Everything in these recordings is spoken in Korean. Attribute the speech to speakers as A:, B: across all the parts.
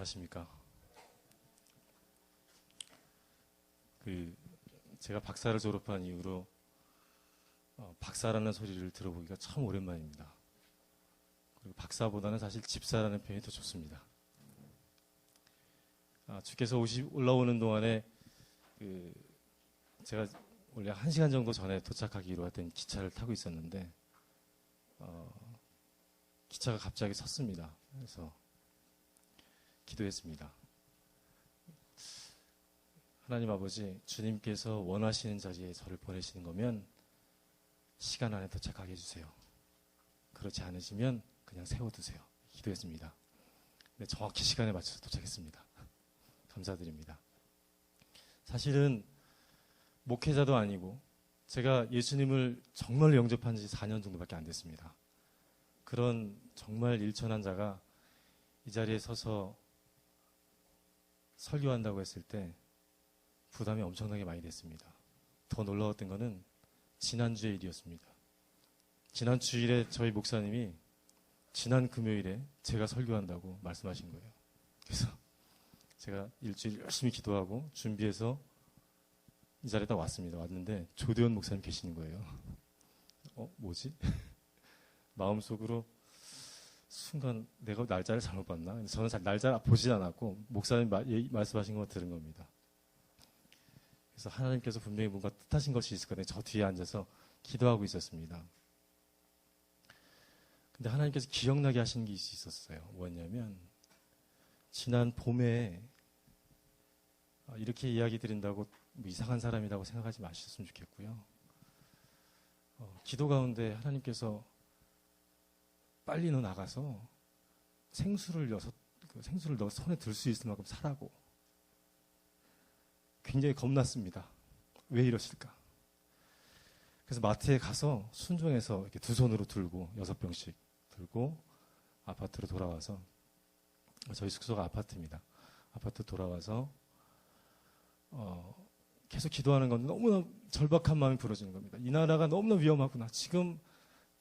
A: 안녕하십니까. 제가 박사를 졸업한 이후로 박사라는 소리를 들어보기가 참 오랜만입니다. 그리고 박사보다는 사실 집사라는 표현이 더 좋습니다. 주께서 올라오는 동안에 제가 원래 1시간 정도 전에 도착하기로 했던 기차를 타고 있었는데 기차가 갑자기 섰습니다. 그래서 기도했습니다. 하나님 아버지, 주님께서 원하시는 자리에 저를 보내시는 거면 시간 안에 도착하게 해주세요. 그렇지 않으시면 그냥 세워두세요. 기도했습니다. 네, 정확히 시간에 맞춰서 도착했습니다. 감사드립니다. 사실은 목회자도 아니고 제가 예수님을 정말 영접한 지 4년 정도밖에 안 됐습니다. 그런 정말 일천한 자가 이 자리에 서서 설교한다고 했을 때 부담이 엄청나게 많이 됐습니다. 더 놀라웠던 거는 지난주의 일이었습니다. 지난 주일에 저희 목사님이 지난 금요일에 제가 설교한다고 말씀하신 거예요. 그래서 제가 일주일 열심히 기도하고 준비해서 이 자리에 딱 왔습니다. 왔는데 조대원 목사님 계시는 거예요. 뭐지? 마음속으로 순간 내가 날짜를 잘못 봤나? 저는 날짜를 보지 않았고 목사님 말씀하신 거 들은 겁니다. 그래서 하나님께서 분명히 뭔가 뜻하신 것이 있을 거예요. 저 뒤에 앉아서 기도하고 있었습니다. 근데 하나님께서 기억나게 하시는 게 있었어요. 뭐였냐면 지난 봄에 이렇게 이야기 드린다고 뭐 이상한 사람이라고 생각하지 마셨으면 좋겠고요. 기도 가운데 하나님께서 빨리 너 나가서 생수를 너 손에 들 수 있을 만큼 사라고. 굉장히 겁났습니다. 왜 이러실까? 그래서 마트에 가서 순종해서 이렇게 두 손으로 들고 6병씩 들고 아파트로 돌아와서, 저희 숙소가 아파트입니다. 아파트 돌아와서 계속 기도하는 건데 너무나 절박한 마음이 부러지는 겁니다. 이 나라가 너무나 위험하구나. 지금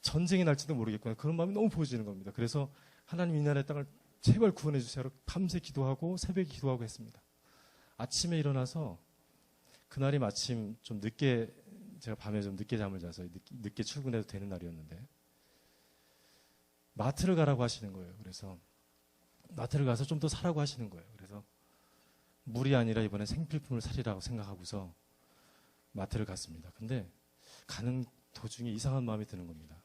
A: 전쟁이 날지도 모르겠구나. 그런 마음이 너무 보여지는 겁니다. 그래서 하나님 이 나라의 땅을 제발 구원해 주세요. 밤새 기도하고 새벽에 기도하고 했습니다. 아침에 일어나서 그날이 마침 좀 늦게, 제가 밤에 좀 늦게 잠을 자서 늦게 출근해도 되는 날이었는데 마트를 가라고 하시는 거예요. 그래서 마트를 가서 좀 더 사라고 하시는 거예요. 그래서 물이 아니라 이번에 생필품을 사리라고 생각하고서 마트를 갔습니다. 근데 가는 도중에 이상한 마음이 드는 겁니다.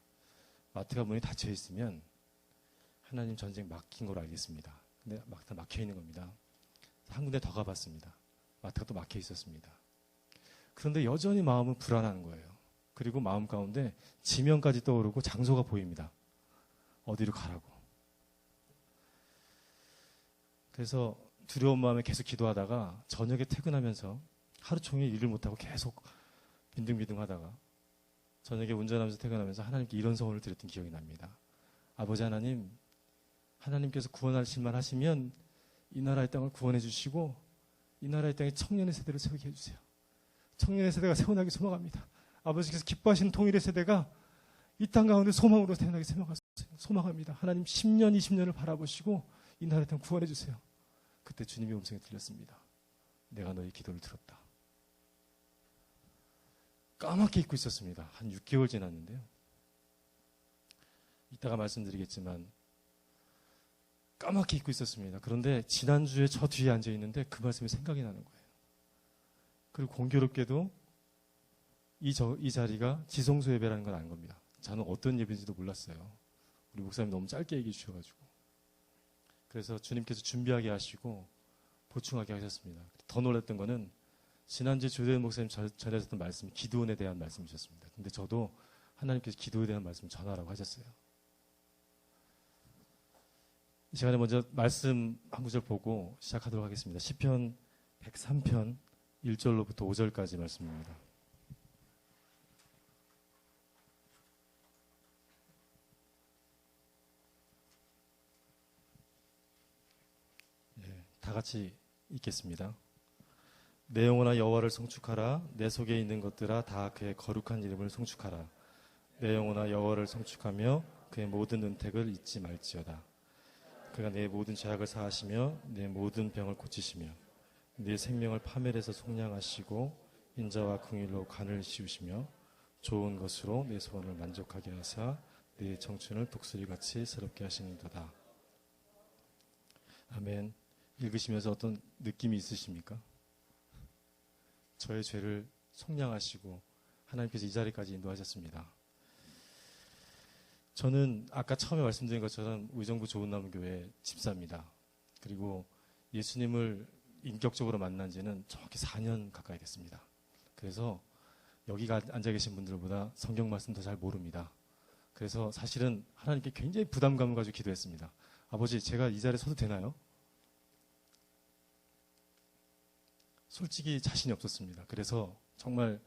A: 마트가 문이 닫혀 있으면 하나님 전쟁 막힌 걸 알겠습니다. 근데 마트가 막혀 있는 겁니다. 한 군데 더 가봤습니다. 마트가 또 막혀 있었습니다. 그런데 여전히 마음은 불안한 거예요. 그리고 마음 가운데 지명까지 떠오르고 장소가 보입니다. 어디로 가라고. 그래서 두려운 마음에 계속 기도하다가 저녁에 퇴근하면서 하루 종일 일을 못하고 계속 빈둥빈둥 하다가 저녁에 운전하면서 퇴근하면서 하나님께 이런 소원을 드렸던 기억이 납니다. 아버지 하나님, 하나님께서 구원하실 만 하시면 이 나라의 땅을 구원해 주시고 이 나라의 땅에 청년의 세대를 세우게 해주세요. 청년의 세대가 세워나기 소망합니다. 아버지께서 기뻐하시는 통일의 세대가 이 땅 가운데 소망으로 태어나게 소망합니다. 하나님 10년, 20년을 바라보시고 이 나라의 땅 구원해 주세요. 그때 주님의 음성이 들렸습니다. 내가 너희 기도를 들었다. 까맣게 잊고 있었습니다. 한 6개월 지났는데요. 이따가 말씀드리겠지만 까맣게 잊고 있었습니다. 그런데 지난주에 저 뒤에 앉아 있는데 그 말씀이 생각이 나는 거예요. 그리고 공교롭게도 이 자리가 지성소 예배라는 걸 안 겁니다. 저는 어떤 예배인지도 몰랐어요. 우리 목사님 너무 짧게 얘기해 주셔가지고. 그래서 주님께서 준비하게 하시고 보충하게 하셨습니다. 더 놀랐던 거는 지난주에 조대현 목사님 전하셨던 말씀, 기도원에 대한 말씀이셨습니다. 근데 저도 하나님께서 기도에 대한 말씀 전하라고 하셨어요. 이 시간에 먼저 말씀 한 구절 보고 시작하도록 하겠습니다. 시편 103편 1절로부터 5절까지 말씀입니다. 다 같이 읽겠습니다. 내 영혼아 여호와를 송축하라. 내 속에 있는 것들아 다 그의 거룩한 이름을 송축하라. 내 영혼아 여호와를 송축하며 그의 모든 은택을 잊지 말지어다. 그가 내 모든 죄악을 사하시며 내 모든 병을 고치시며 내 생명을 파멸해서 속량하시고 인자와 긍휼로 간을 씌우시며 좋은 것으로 내 소원을 만족하게 하사 내 청춘을 독수리같이 새롭게 하시는도다. 아멘. 읽으시면서 어떤 느낌이 있으십니까? 저의 죄를 속량하시고 하나님께서 이 자리까지 인도하셨습니다. 저는 아까 처음에 말씀드린 것처럼 의정부 좋은나무교회 집사입니다. 그리고 예수님을 인격적으로 만난 지는 정확히 4년 가까이 됐습니다. 그래서 여기 앉아 계신 분들보다 성경 말씀도 잘 모릅니다. 그래서 사실은 하나님께 굉장히 부담감을 가지고 기도했습니다. 아버지, 제가 이 자리에 서도 되나요? 솔직히 자신이 없었습니다. 그래서 정말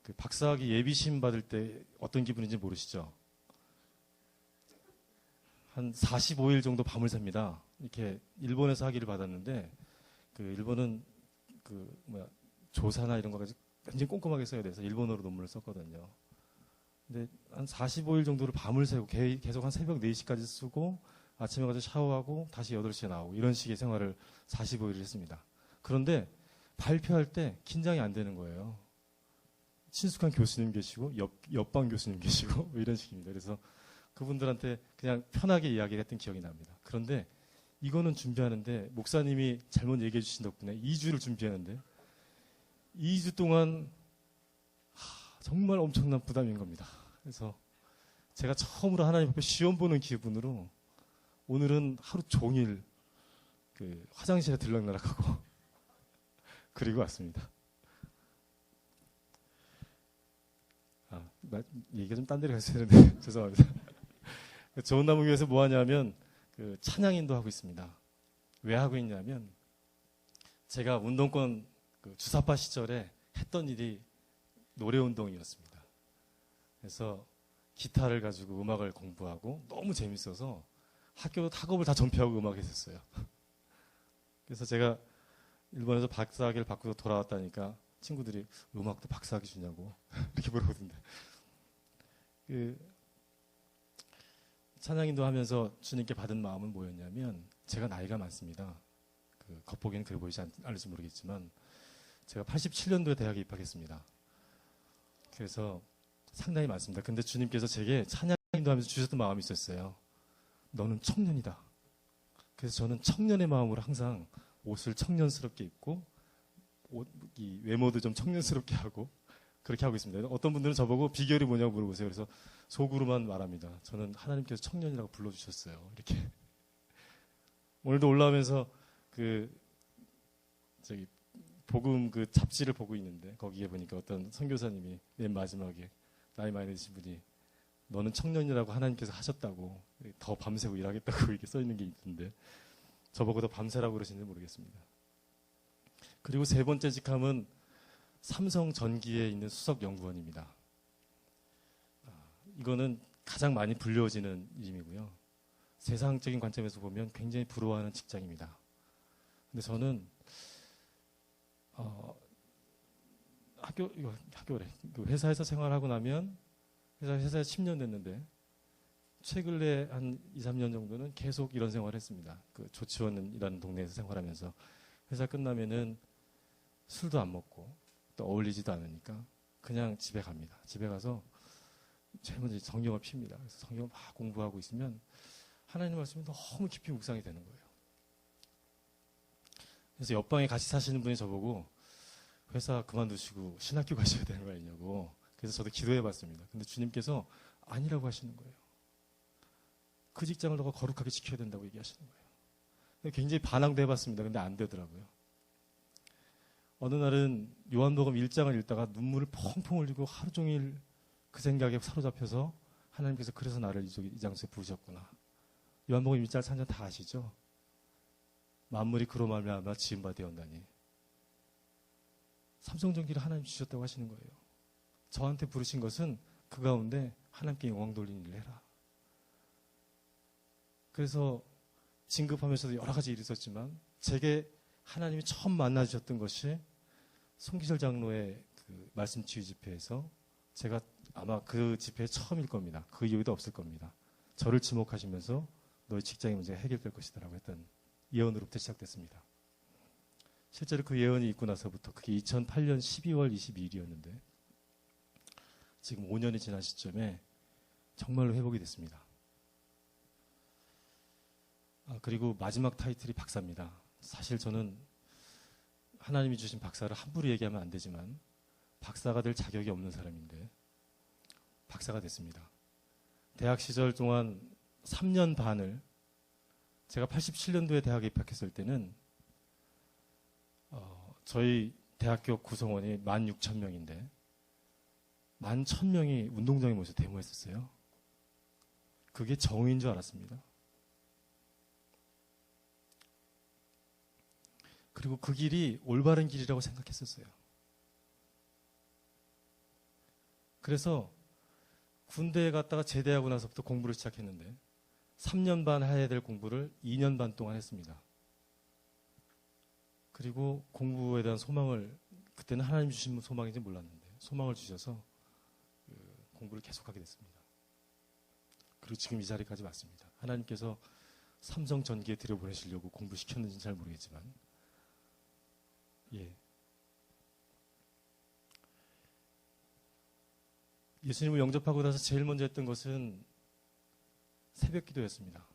A: 그 박사학위 예비시험 받을 때 어떤 기분인지 모르시죠? 한 45일 정도 밤을 샙니다. 이렇게 일본에서 학위를 받았는데 그 일본은 조사나 이런 거 가지고 굉장히 꼼꼼하게 써야 돼서 일본어로 논문을 썼거든요. 근데 한 45일 정도를 밤을 새고 계속 한 새벽 4시까지 쓰고 아침에 가서 샤워하고 다시 8시에 나오고 이런 식의 생활을 45일을 했습니다. 그런데 발표할 때 긴장이 안 되는 거예요. 친숙한 교수님 계시고 옆방 교수님 계시고 이런 식입니다. 그래서 그분들한테 그냥 편하게 이야기를 했던 기억이 납니다. 그런데 이거는 준비하는데 목사님이 잘못 얘기해 주신 덕분에 2주를 준비하는데 2주 동안 정말 엄청난 부담인 겁니다. 그래서 제가 처음으로 하나님 앞에 시험 보는 기분으로 오늘은 하루 종일 그 화장실에 들락날락하고 그리고 왔습니다. 얘기가 좀 딴 데로 갔어야 되는데 죄송합니다. 좋은나무교회에서 뭐 하냐면 그 찬양인도 하고 있습니다. 왜 하고 있냐면 제가 운동권 그 주사파 시절에 했던 일이 노래운동이었습니다. 그래서 기타를 가지고 음악을 공부하고 너무 재밌어서 학업을 다 전폐하고 음악 했었어요. 그래서 제가 일본에서 박사학위를 받고 돌아왔다니까 친구들이 음악도 박사학위 주냐고 이렇게 물어보던데. 찬양인도 하면서 주님께 받은 마음은 뭐였냐면 제가 나이가 많습니다. 겉보기에는 그래 보이지 않을지 모르겠지만 제가 87년도에 대학에 입학했습니다. 그래서 상당히 많습니다. 근데 주님께서 제게 찬양인도 하면서 주셨던 마음이 있었어요. 너는 청년이다. 그래서 저는 청년의 마음으로 항상 옷을 청년스럽게 입고 이 외모도 좀 청년스럽게 하고 그렇게 하고 있습니다. 어떤 분들은 저보고 비결이 뭐냐고 물어보세요. 그래서 속으로만 말합니다. 저는 하나님께서 청년이라고 불러주셨어요. 이렇게. 오늘도 올라오면서 복음 그 잡지를 보고 있는데 거기에 보니까 어떤 선교사님이 맨 마지막에 나이 많이 드신 분이 너는 청년이라고 하나님께서 하셨다고 더 밤새고 일하겠다고 이렇게 써 있는 게 있던데 저보고 더 밤새라고 그러시는지 모르겠습니다. 그리고 세 번째 직함은 삼성 전기에 있는 수석 연구원입니다. 이거는 가장 많이 불려지는 이름이고요. 세상적인 관점에서 보면 굉장히 부러워하는 직장입니다. 근데 저는 학교래. 그 회사에서 생활하고 나면 회사에 10년 됐는데 최근에 한 2, 3년 정도는 계속 이런 생활을 했습니다. 그 조치원이라는 동네에서 생활하면서 회사 끝나면은 술도 안 먹고 또 어울리지도 않으니까 그냥 집에 갑니다. 집에 가서 제일 먼저 성경을 핍니다. 그래서 성경을 막 공부하고 있으면 하나님 말씀이 너무 깊이 묵상이 되는 거예요. 그래서 옆방에 같이 사시는 분이 저보고 회사 그만두시고 신학교 가셔야 되는 거 아니냐고. 그래서 저도 기도해 봤습니다. 근데 주님께서 아니라고 하시는 거예요. 그 직장을 너가 거룩하게 지켜야 된다고 얘기하시는 거예요. 굉장히 반항도 해봤습니다. 근데 안 되더라고요. 어느 날은 요한복음 1장을 읽다가 눈물을 펑펑 흘리고 하루 종일 그 생각에 사로잡혀서 하나님께서 그래서 나를 이 장소에 부르셨구나. 요한복음 1장 3장 다 아시죠? 만물이 그로 말미암아 지은 바 되었나니. 삼성전기를 하나님 주셨다고 하시는 거예요. 저한테 부르신 것은 그 가운데 하나님께 영광 돌리는 일을 해라. 그래서 진급하면서도 여러 가지 일이 있었지만 제게 하나님이 처음 만나주셨던 것이 송기철 장로의 그 말씀 치유 집회에서 제가 아마 그 집회 처음일 겁니다. 그 이후에도 없을 겁니다. 저를 지목하시면서 너의 직장의 문제가 해결될 것이다라고 했던 예언으로부터 시작됐습니다. 실제로 그 예언이 있고 나서부터 그게 2008년 12월 22일이었는데 지금 5년이 지난 시점에 정말로 회복이 됐습니다. 그리고 마지막 타이틀이 박사입니다. 사실 저는 하나님이 주신 박사를 함부로 얘기하면 안 되지만 박사가 될 자격이 없는 사람인데 박사가 됐습니다. 대학 시절 동안 3년 반을 제가 87년도에 대학에 입학했을 때는 저희 대학교 구성원이 16,000명인데 11,000명이 운동장에 모여서 데모했었어요. 그게 정의인 줄 알았습니다. 그리고 그 길이 올바른 길이라고 생각했었어요. 그래서 군대에 갔다가 제대하고 나서부터 공부를 시작했는데 3년 반 해야 될 공부를 2년 반 동안 했습니다. 그리고 공부에 대한 소망을, 그때는 하나님 주신 소망인지 몰랐는데 소망을 주셔서 공부를 계속하게 됐습니다. 그리고 지금 이 자리까지 왔습니다. 하나님께서 삼성 전기에 들여보내시려고 공부시켰는지는 잘 모르겠지만 예수님을 영접하고 나서 제일 먼저 했던 것은 새벽 기도였습니다.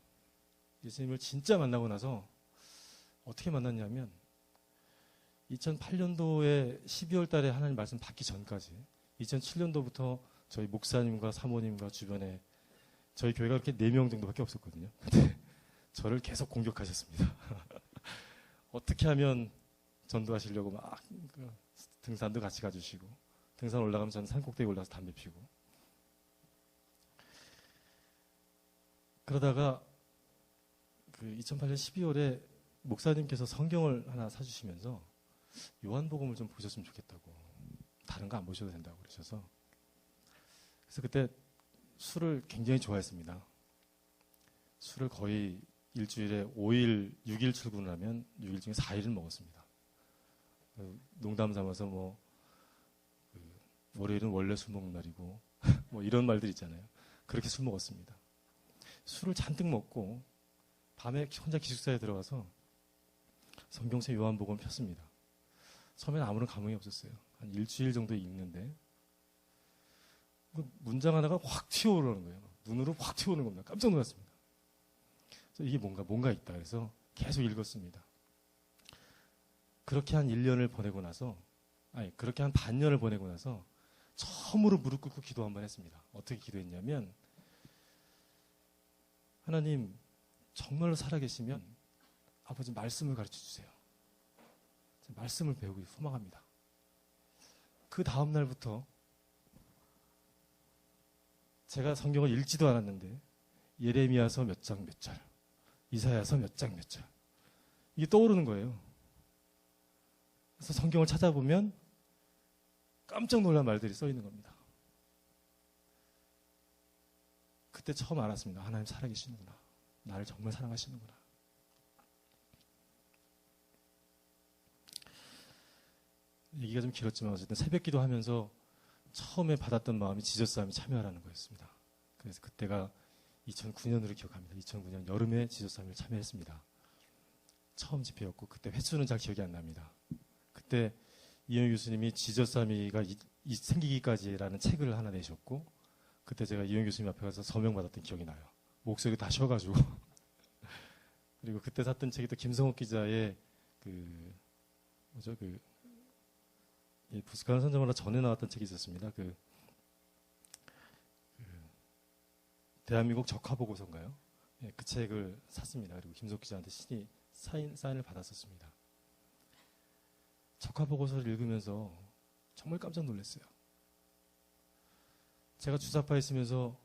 A: 예수님을 진짜 만나고 나서 어떻게 만났냐면 2008년도에 12월 달에 하나님 말씀 받기 전까지 2007년도부터 저희 목사님과 사모님과 주변에 저희 교회가 그렇게 4명 정도밖에 없었거든요. 근데 저를 계속 공격하셨습니다. 어떻게 하면 전도하시려고 막 등산도 같이 가주시고 등산 올라가면 저는 산꼭대기 올라가서 담배 피우고 그러다가 그 2008년 12월에 목사님께서 성경을 하나 사주시면서 요한복음을 좀 보셨으면 좋겠다고, 다른 거 안 보셔도 된다고 그러셔서, 그래서 그때 술을 굉장히 좋아했습니다. 술을 거의 일주일에 5일, 6일 출근을 하면 6일 중에 4일은 먹었습니다. 농담 삼아서 월요일은 원래 술 먹는 날이고 뭐 이런 말들 있잖아요. 그렇게 술 먹었습니다. 술을 잔뜩 먹고 밤에 혼자 기숙사에 들어가서 성경책 요한복음 폈습니다. 처음에는 아무런 감흥이 없었어요. 한 일주일 정도 읽는데 그 문장 하나가 확 튀어오르는 거예요. 눈으로 확 튀어오는 겁니다. 깜짝 놀랐습니다. 그래서 이게 뭔가 있다. 그래서 계속 읽었습니다. 그렇게 한 1년을 보내고 나서, 그렇게 한 반년을 보내고 나서 처음으로 무릎 꿇고 기도 한번 했습니다. 어떻게 기도했냐면, 하나님 정말로 살아계시면 아버지 말씀을 가르쳐 주세요. 말씀을 배우기 소망합니다. 그 다음 날부터 제가 성경을 읽지도 않았는데 예레미야서 몇 장 몇 절, 이사야서 몇 장 몇 절, 이게 떠오르는 거예요. 그래서 성경을 찾아보면 깜짝 놀란 말들이 써 있는 겁니다. 그때 처음 알았습니다. 하나님 살아계시는구나. 나를 정말 사랑하시는구나. 얘기가 좀 길었지만 어쨌든 새벽 기도하면서 처음에 받았던 마음이 지저스함에 참여하라는 거였습니다. 그래서 그때가 2009년으로 기억합니다. 2009년 여름에 지저스함에 참여했습니다. 처음 집회였고 그때 횟수는 잘 기억이 안 납니다. 그때 이영희 교수님이 지저스함이가 생기기까지라는 책을 하나 내셨고 그때 제가 이영희 교수님 앞에 가서 서명 받았던 기억이 나요. 목소리 다 쉬어가지고 그리고 그때 샀던 책이 또 김성욱 기자의 부스카는 선정하라 전에 나왔던 책이 있었습니다. 대한민국 적화보고서인가요? 그 책을 샀습니다. 그리고 김성욱 기자한테 사인을 받았었습니다. 적화보고서를 읽으면서 정말 깜짝 놀랐어요. 제가 주사파에 있으면서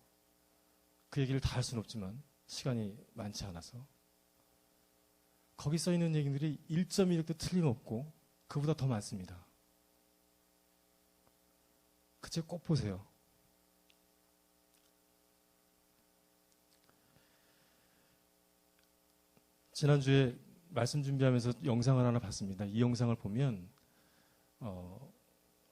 A: 그 얘기를 다 할 수는 없지만 시간이 많지 않아서 거기 써 있는 얘기들이 1.1도 틀림없고 그보다 더 많습니다. 그 책 꼭 보세요. 지난주에 말씀 준비하면서 영상을 하나 봤습니다. 이 영상을 보면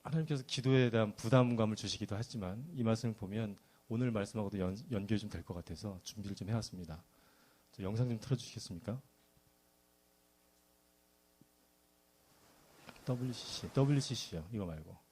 A: 하나님께서 기도에 대한 부담감을 주시기도 하지만 이 말씀을 보면 오늘 말씀하고도 연결이 좀 될 것 같아서 준비를 좀 해왔습니다. 영상 좀 틀어주시겠습니까? WCC요. 이거 말고.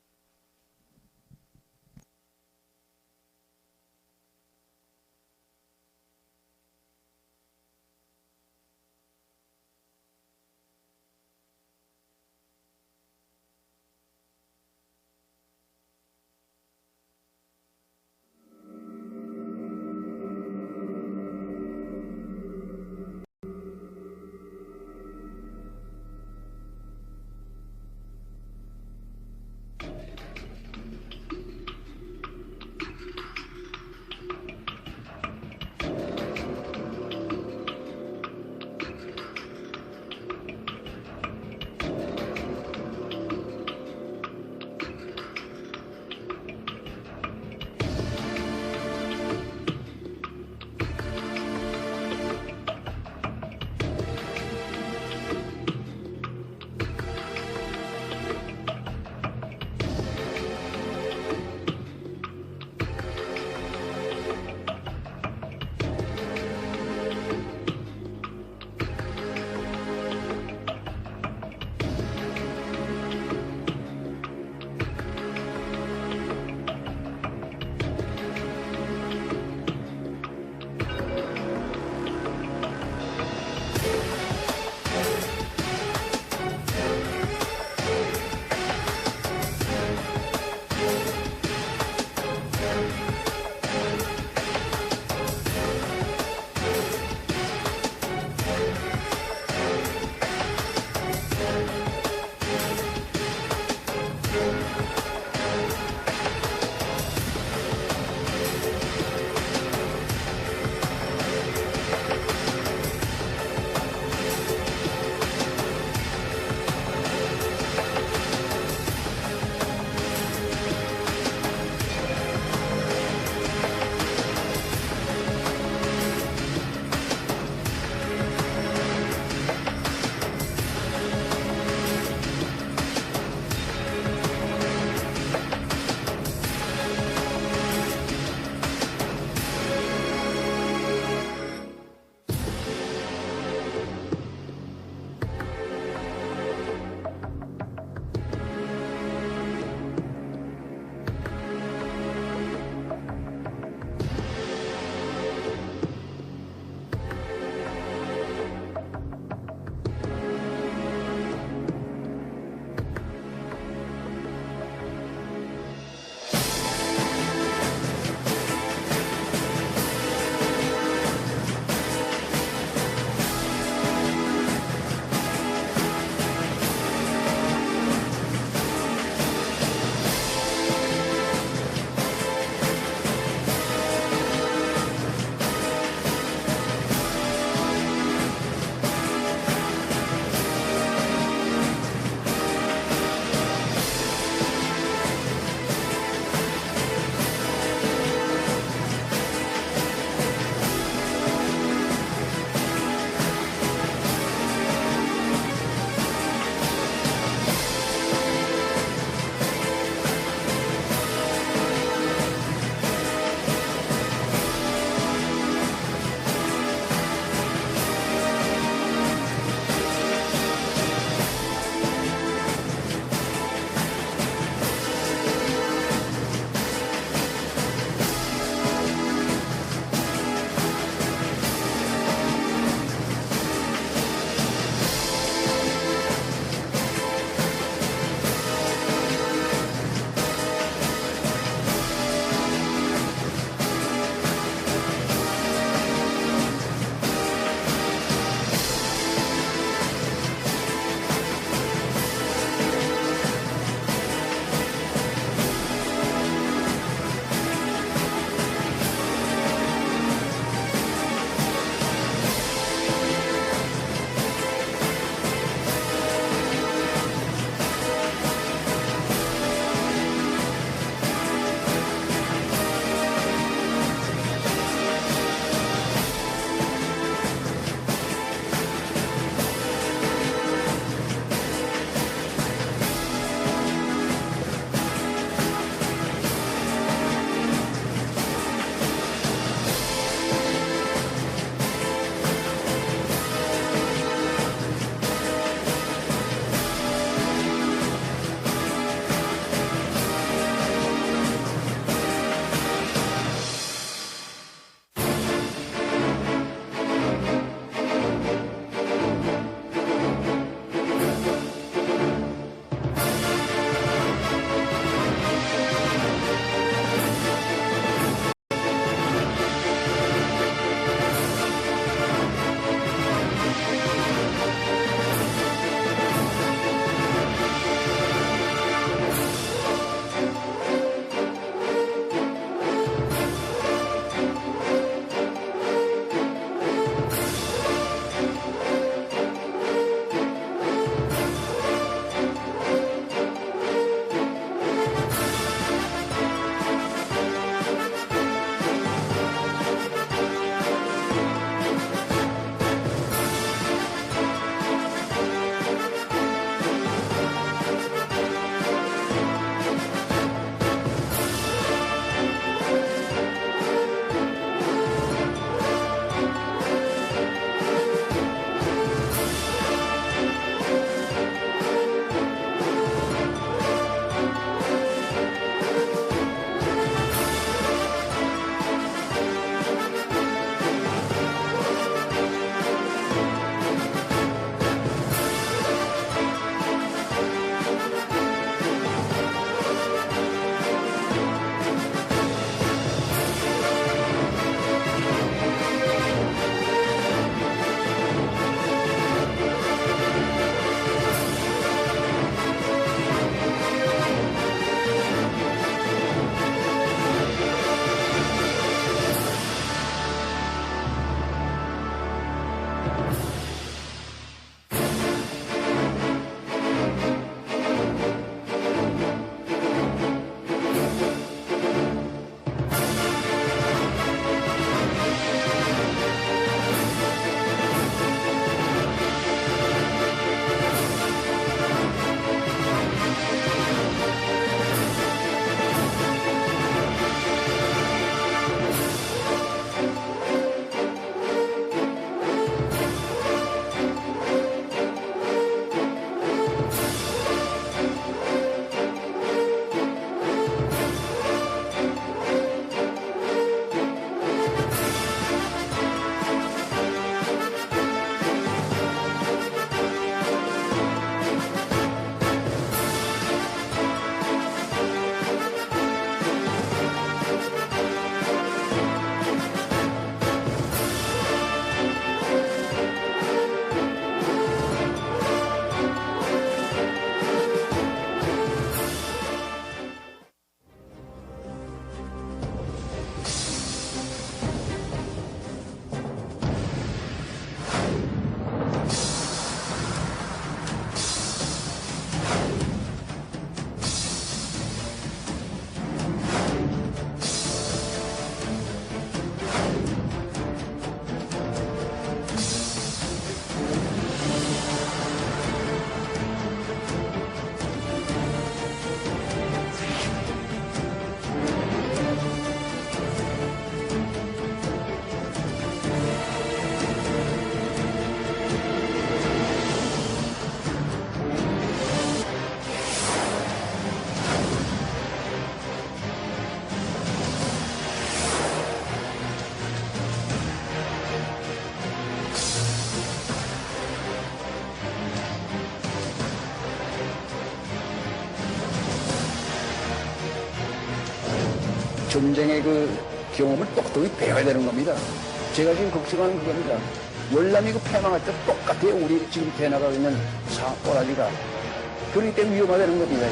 B: 전쟁의 그 경험을 똑똑히 배워야 되는 겁니다. 제가 지금 걱정하는 그겁니다. 월남이 그 패망할 때 똑같아요. 우리 지금 대나가고 있는 꼬라지가. 그렇기 때문에 위험하다는 겁니다.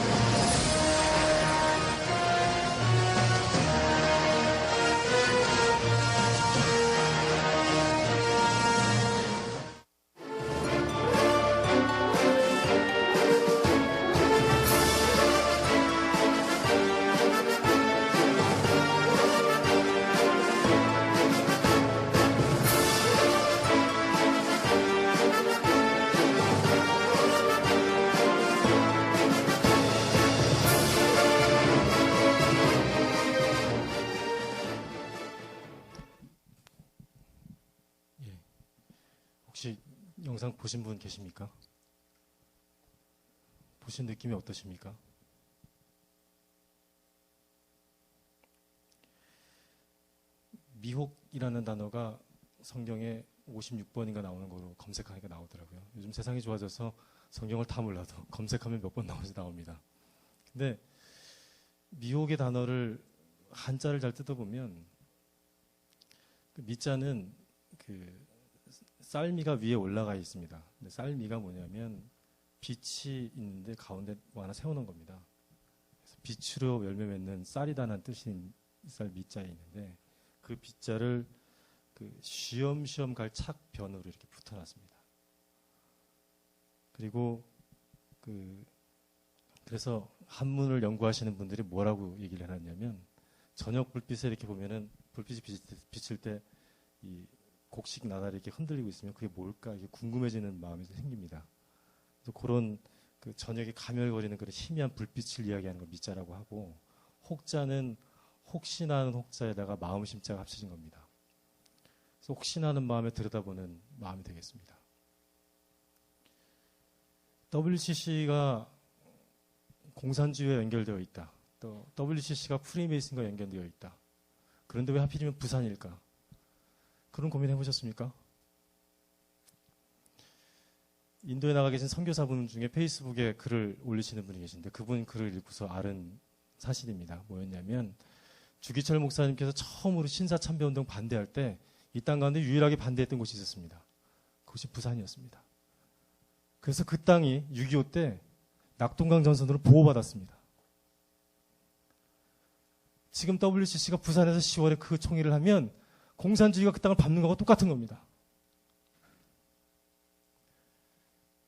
A: 혹시 영상 보신 분 계십니까? 보신 느낌이 어떠십니까? 미혹이라는 단어가 성경에 56번인가 나오는 거로 검색하니까 나오더라고요. 요즘 세상이 좋아져서 성경을 다 몰라도 검색하면 몇 번 나옵니다. 근데 미혹의 단어를 한자를 잘 뜯어보면 그 미자는 그 쌀미가 위에 올라가 있습니다. 근데 쌀미가 뭐냐면 빛이 있는데 가운데 뭐 하나 세워놓은 겁니다. 그래서 빛으로 열매 맺는 쌀이다는 뜻인 쌀 미자에 있는데 그 빛자를 그 쉬엄쉬엄 갈 착변으로 이렇게 붙여놨습니다. 그리고 그래서 한문을 연구하시는 분들이 뭐라고 얘기를 해놨냐면 저녁 불빛에 이렇게 보면은 불빛이 비칠 때 이 곡식 나달이 이렇게 흔들리고 있으면 그게 뭘까 이게 궁금해지는 마음이 생깁니다. 그래서 그런 그 저녁에 가멸거리는 그런 희미한 불빛을 이야기하는 걸 미자라고 하고 혹자는 혹시나 하는 혹자에다가 마음 심자가 합쳐진 겁니다. 그래서 혹시나 하는 마음에 들여다보는 마음이 되겠습니다. WCC가 공산주의와 연결되어 있다. 또 WCC가 프리메이슨과 연결되어 있다. 그런데 왜 하필이면 부산일까? 그런 고민 해보셨습니까? 인도에 나가 계신 선교사분 중에 페이스북에 글을 올리시는 분이 계신데 그분 글을 읽고서 알은 사실입니다. 뭐였냐면 주기철 목사님께서 처음으로 신사참배운동 반대할 때 이 땅 가운데 유일하게 반대했던 곳이 있었습니다. 그것이 부산이었습니다. 그래서 그 땅이 6.25 때 낙동강 전선으로 보호받았습니다. 지금 WCC가 부산에서 10월에 그 총회를 하면 공산주의가 그 땅을 밟는 거와 똑같은 겁니다.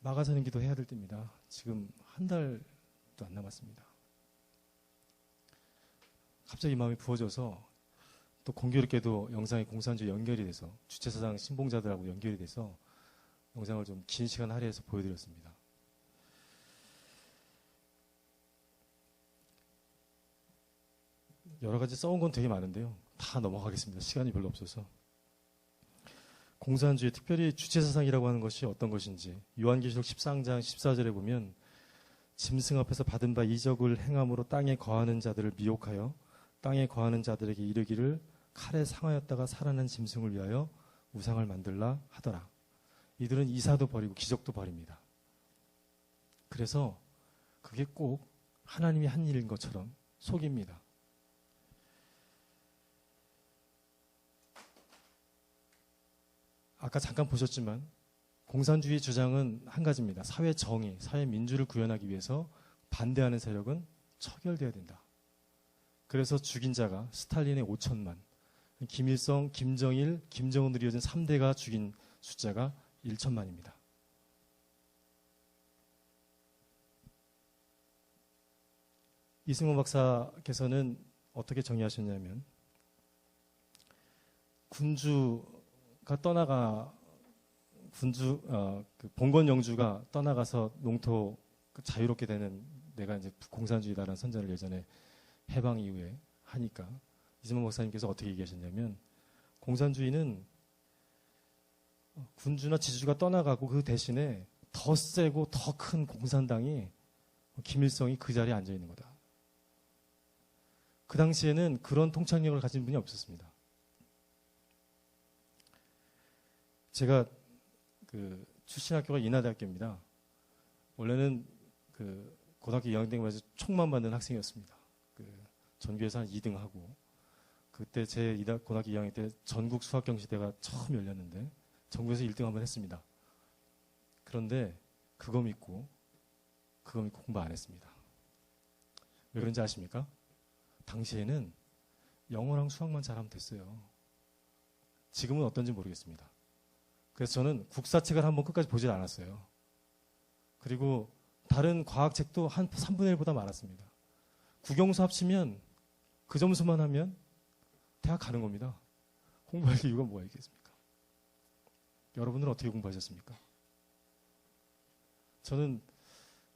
A: 마가사는 기도해야 될 때입니다. 지금 한 달도 안 남았습니다. 갑자기 마음이 부어져서 또 공교롭게도 영상이 공산주의 연결이 돼서 주체사상 신봉자들하고 연결이 돼서 영상을 좀 긴 시간 할애해서 보여드렸습니다. 여러 가지 써온 건 되게 많은데요. 다 넘어가겠습니다. 시간이 별로 없어서. 공산주의, 특별히 주체사상이라고 하는 것이 어떤 것인지 요한계시록 13장 14절에 보면 짐승 앞에서 받은 바 이적을 행함으로 땅에 거하는 자들을 미혹하여 땅에 거하는 자들에게 이르기를 칼에 상하였다가 살아난 짐승을 위하여 우상을 만들라 하더라. 이들은 이사도 버리고 기적도 버립니다. 그래서 그게 꼭 하나님이 한 일인 것처럼 속입니다. 아까 잠깐 보셨지만 공산주의 주장은 한 가지입니다. 사회 정의, 사회 민주를 구현하기 위해서 반대하는 세력은 처결돼야 된다. 그래서 죽인 자가 스탈린의 5천만, 김일성, 김정일, 김정은으로 이어진 3대가 죽인 숫자가 1천만입니다. 이승호 박사께서는 어떻게 정의하셨냐면 그 봉건 영주가 떠나가서 농토 자유롭게 되는 내가 이제 공산주의다라는 선전을 예전에 해방 이후에 하니까 이승만 목사님께서 어떻게 얘기하셨냐면 공산주의는 군주나 지주가 떠나가고 그 대신에 더 세고 더 큰 공산당이 김일성이 그 자리에 앉아 있는 거다. 그 당시에는 그런 통찰력을 가진 분이 없었습니다. 제가 출신 학교가 인하대학교입니다. 원래는 고등학교 2학년 때면서 총만 받는 학생이었습니다. 전교에서 한 2등하고 그때 제 고등학교 2학년 때 전국 수학경시대가 처음 열렸는데 전국에서 1등 한번 했습니다. 그런데 그거 믿고 공부 안 했습니다. 왜 그런지 아십니까? 당시에는 영어랑 수학만 잘하면 됐어요. 지금은 어떤지 모르겠습니다. 그래서 저는 국사책을 한번 끝까지 보질 않았어요. 그리고 다른 과학책도 한 3분의 1보다 많았습니다. 국영수 합치면 그 점수만 하면 대학 가는 겁니다. 공부할 이유가 뭐가 있겠습니까? 여러분들은 어떻게 공부하셨습니까? 저는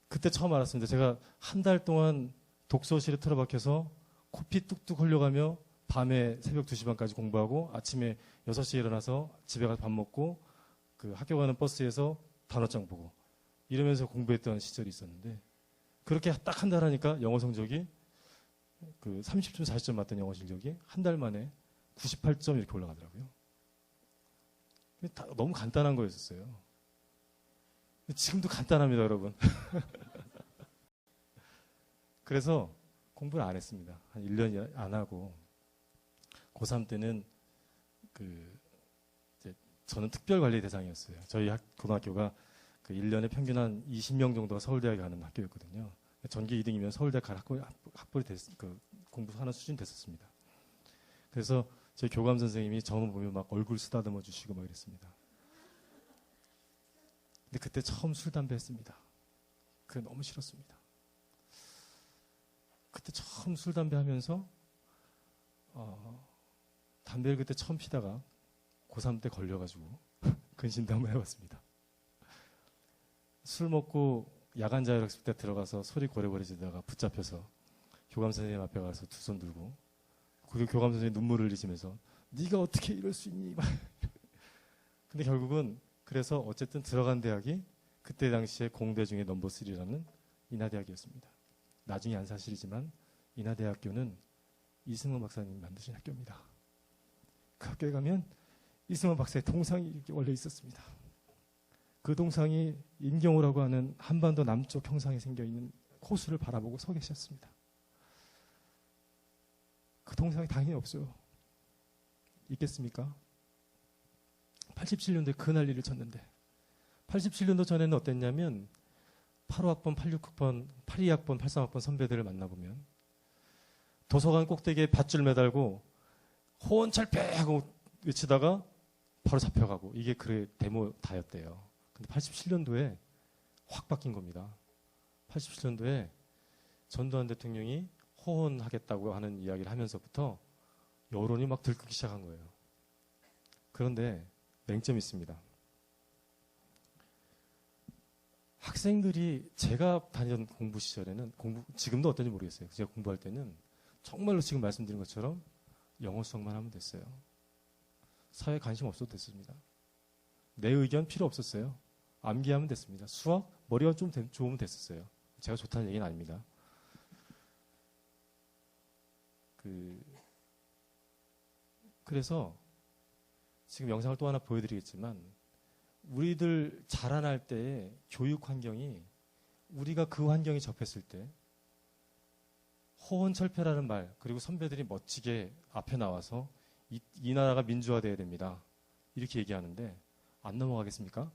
A: 그때 처음 알았습니다. 제가 한 달 동안 독서실에 틀어박혀서 코피 뚝뚝 흘려가며 밤에 새벽 2시 반까지 공부하고 아침에 6시에 일어나서 집에 가서 밥 먹고 그 학교 가는 버스에서 단어장 보고 이러면서 공부했던 시절이 있었는데 그렇게 딱 한 달 하니까 영어 성적이 그 30점, 40점 맞던 영어 실력이 한 달 만에 98점 이렇게 올라가더라고요. 너무 간단한 거였었어요. 지금도 간단합니다, 여러분. 그래서 공부를 안 했습니다. 한 1년 안 하고 고3 때는 이제 저는 특별관리 대상이었어요. 저희 고등학교가 그 1년에 평균 한 20명 정도가 서울대학에 가는 학교였거든요. 전교 2등이면 서울대 갈 학벌이 공부하는 수준이 됐었습니다. 그래서 제 교감 선생님이 저만 보면 막 얼굴 쓰다듬어 주시고 막 이랬습니다. 근데 그때 처음 술, 담배 했습니다. 그게 너무 싫었습니다. 그때 처음 술, 담배 하면서 담배를 그때 처음 피다가 고3 때 걸려가지고 근신도 한번 해봤습니다. 술 먹고 야간 자율학습 때 들어가서 소리 고래고래 지다가 붙잡혀서 교감 선생님 앞에 가서 두 손 들고 그 교감 선생님이 눈물을 흘리시면서 네가 어떻게 이럴 수 있니? 근데 결국은 그래서 어쨌든 들어간 대학이 그때 당시에 공대 중에 넘버 3라는 인하대학이었습니다. 나중에 안 사실이지만 인하대학교는 이승만 박사님이 만드신 학교입니다. 그 학교에 가면 이승만 박사의 동상이 원래 있었습니다. 그 동상이 임경호라고 하는 한반도 남쪽 형상에 생겨있는 호수를 바라보고 서 계셨습니다. 그 동상이 당연히 없어요. 있겠습니까? 87년도에 그 난리를 쳤는데 87년도 전에는 어땠냐면 85학번, 86학번, 82학번, 83학번 선배들을 만나보면 도서관 꼭대기에 밧줄 매달고 호언철폐 하고 외치다가 바로 잡혀가고 이게 그 데모 다였대요. 근데 87년도에 확 바뀐 겁니다. 87년도에 전두환 대통령이 호언하겠다고 하는 이야기를 하면서부터 여론이 막 들끓기 시작한 거예요. 그런데 맹점이 있습니다. 학생들이 제가 다니던 공부 시절에는 지금도 어떤지 모르겠어요. 제가 공부할 때는 정말로 지금 말씀드린 것처럼 영어 수학만 하면 됐어요. 사회에 관심 없어도 됐습니다. 내 의견 필요 없었어요. 암기하면 됐습니다. 수학 머리가 좀 좋으면 됐었어요. 제가 좋다는 얘기는 아닙니다. 그래서 지금 영상을 또 하나 보여드리겠지만 우리들 자라날 때의 교육 환경이 우리가 그 환경에 접했을 때 호언철폐라는 말 그리고 선배들이 멋지게 앞에 나와서 이 나라가 민주화돼야 됩니다. 이렇게 얘기하는데 안 넘어가겠습니까?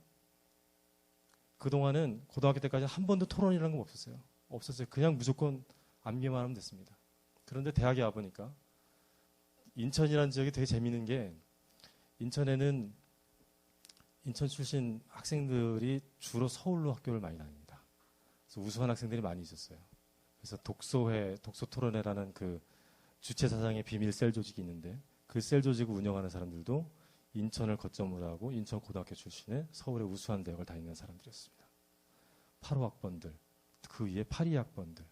A: 그동안은 고등학교 때까지 한 번도 토론이라는 건 없었어요. 없었어요. 그냥 무조건 암기만 하면 됐습니다. 그런데 대학에 와보니까 인천이라는 지역이 되게 재미있는 게 인천에는 인천 출신 학생들이 주로 서울로 학교를 많이 다닙니다. 그래서 우수한 학생들이 많이 있었어요. 그래서 독서회, 독서토론회라는 그 주최사장의 비밀 셀 조직이 있는데 그 셀 조직을 운영하는 사람들도 인천을 거점으로 하고 인천 고등학교 출신의 서울의 우수한 대학을 다니는 사람들이었습니다. 85학번들, 그 위에 82학번들.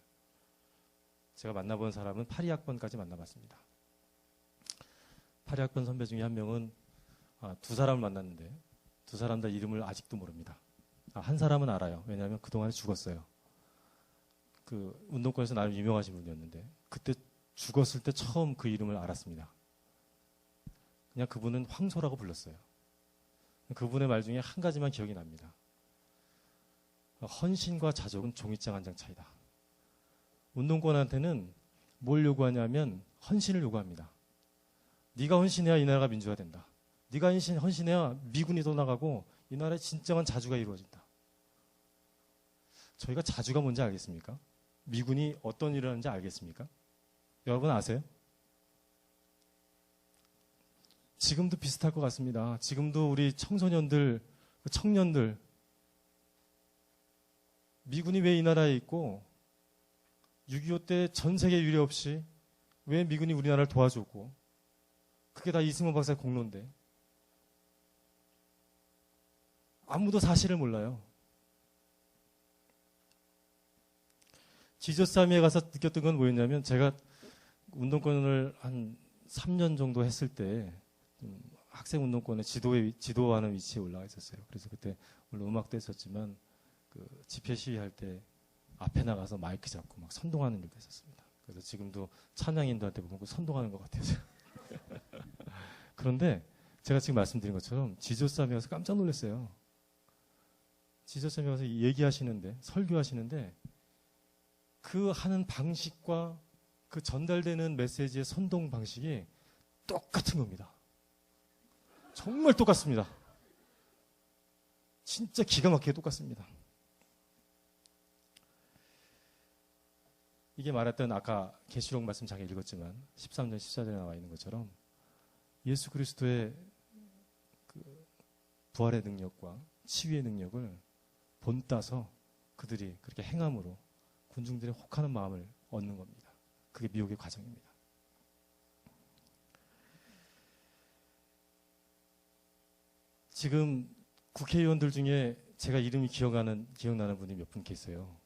A: 제가 만나본 사람은 82학번까지 만나봤습니다. 82학번 선배 중에 한 명은 두 사람을 만났는데 두 사람 다 이름을 아직도 모릅니다. 한 사람은 알아요. 왜냐하면 그동안에 죽었어요. 그 운동권에서 나름 유명하신 분이었는데 그때 죽었을 때 처음 그 이름을 알았습니다. 그냥 그분은 황소라고 불렀어요. 그분의 말 중에 한 가지만 기억이 납니다. 헌신과 자족은 종이장 한 장 차이다. 운동권한테는 뭘 요구하냐면 헌신을 요구합니다. 네가 헌신해야 이 나라가 민주화된다. 네가 헌신해야 미군이 떠나가고 이 나라의 진정한 자주가 이루어진다. 저희가 자주가 뭔지 알겠습니까? 미군이 어떤 일을 하는지 알겠습니까? 여러분 아세요? 지금도 비슷할 것 같습니다. 지금도 우리 청소년들, 청년들, 미군이 왜 이 나라에 있고 6.25 때 전 세계 유례 없이 왜 미군이 우리나라를 도와줬고 그게 다 이승만 박사의 공로인데 아무도 사실을 몰라요. 지저스아미에 가서 느꼈던 건 뭐였냐면 제가 운동권을 한 3년 정도 했을 때 학생 운동권의 지도하는 위치에 올라가 있었어요. 그래서 그때 물론 음악도 했었지만 그 집회 시위할 때 앞에 나가서 마이크 잡고 막 선동하는 일도 했었습니다. 그래서 지금도 찬양인들한테 보면 선동하는 것 같아요. 그런데 제가 지금 말씀드린 것처럼 지저스아미에 가서 깜짝 놀랐어요. 지저스아미에 가서 얘기하시는데 설교하시는데 그 하는 방식과 그 전달되는 메시지의 선동 방식이 똑같은 겁니다. 정말 똑같습니다. 진짜 기가 막히게 똑같습니다. 이게 말했던 아까 계시록 말씀 잠깐 읽었지만 13절 14절에 나와 있는 것처럼 예수 그리스도의 그 부활의 능력과 치유의 능력을 본따서 그들이 그렇게 행함으로 군중들의 혹하는 마음을 얻는 겁니다. 그게 미혹의 과정입니다. 지금 국회의원들 중에 제가 이름이 기억나는 분이 몇 분 계세요.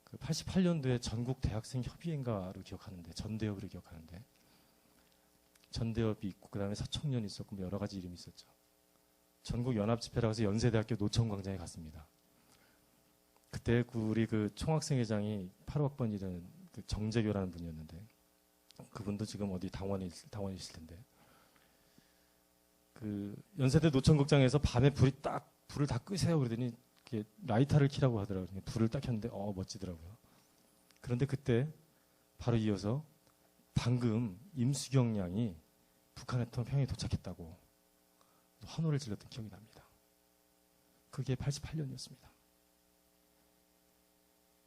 A: 그 88년도에 전국 대학생 협의회인가로 기억하는데 전대협으로 기억하는데 전대협이 있고 그 다음에 서청년이 있었고 여러 가지 이름이 있었죠. 전국 연합 집회라고 해서 연세대학교 노천광장에 갔습니다. 그때 우리 그 총학생회장이 8학번이던 그 정재교라는 분이었는데 그분도 지금 어디 당원이실 텐데 그 연세대 노천극장에서 밤에 불을 다 끄세요 그러더니 이렇게 라이터를 켜라고 하더라고요. 불을 딱 켰는데 멋지더라고요. 그런데 그때 바로 이어서 방금 임수경 양이 북한의 평양에 도착했다고 환호를 질렀던 기억이 납니다. 그게 88년이었습니다.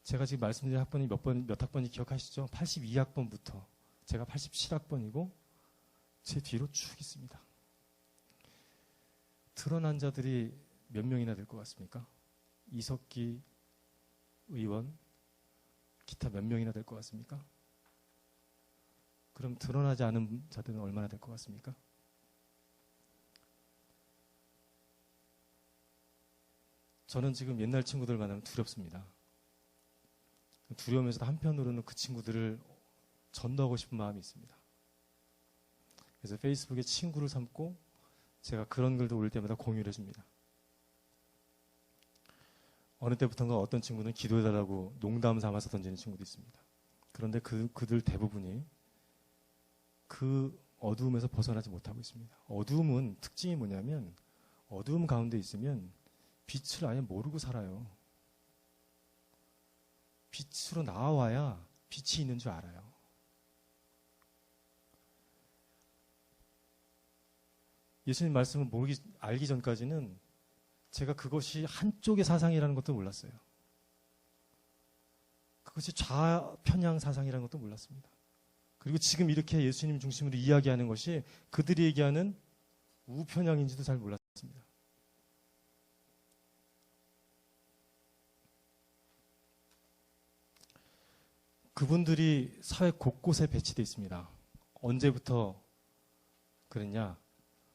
A: 제가 지금 말씀드린 학번이 몇 학번인지 기억하시죠? 82학번부터 제가 87학번이고 제 뒤로 쭉 있습니다. 드러난 자들이 몇 명이나 될 것 같습니까? 이석기 의원, 기타 몇 명이나 될 것 같습니까? 그럼 드러나지 않은 자들은 얼마나 될 것 같습니까? 저는 지금 옛날 친구들 만나면 두렵습니다. 두려우면서도 한편으로는 그 친구들을 전도하고 싶은 마음이 있습니다. 그래서 페이스북에 친구를 삼고 제가 그런 글도 올 때마다 공유를 해줍니다. 어느 때부턴가 어떤 친구는 기도해달라고 농담 삼아서 던지는 친구도 있습니다. 그런데 그들 대부분이 그 어두움에서 벗어나지 못하고 있습니다. 어두움은 특징이 뭐냐면 어두움 가운데 있으면 빛을 아예 모르고 살아요. 빛으로 나와야 빛이 있는 줄 알아요. 예수님 말씀을 알기 전까지는 제가 그것이 한쪽의 사상이라는 것도 몰랐어요. 그것이 좌편향 사상이라는 것도 몰랐습니다. 그리고 지금 이렇게 예수님 중심으로 이야기하는 것이 그들이 얘기하는 우편향인지도 잘 몰랐습니다. 그분들이 사회 곳곳에 배치되어 있습니다. 언제부터 그랬냐?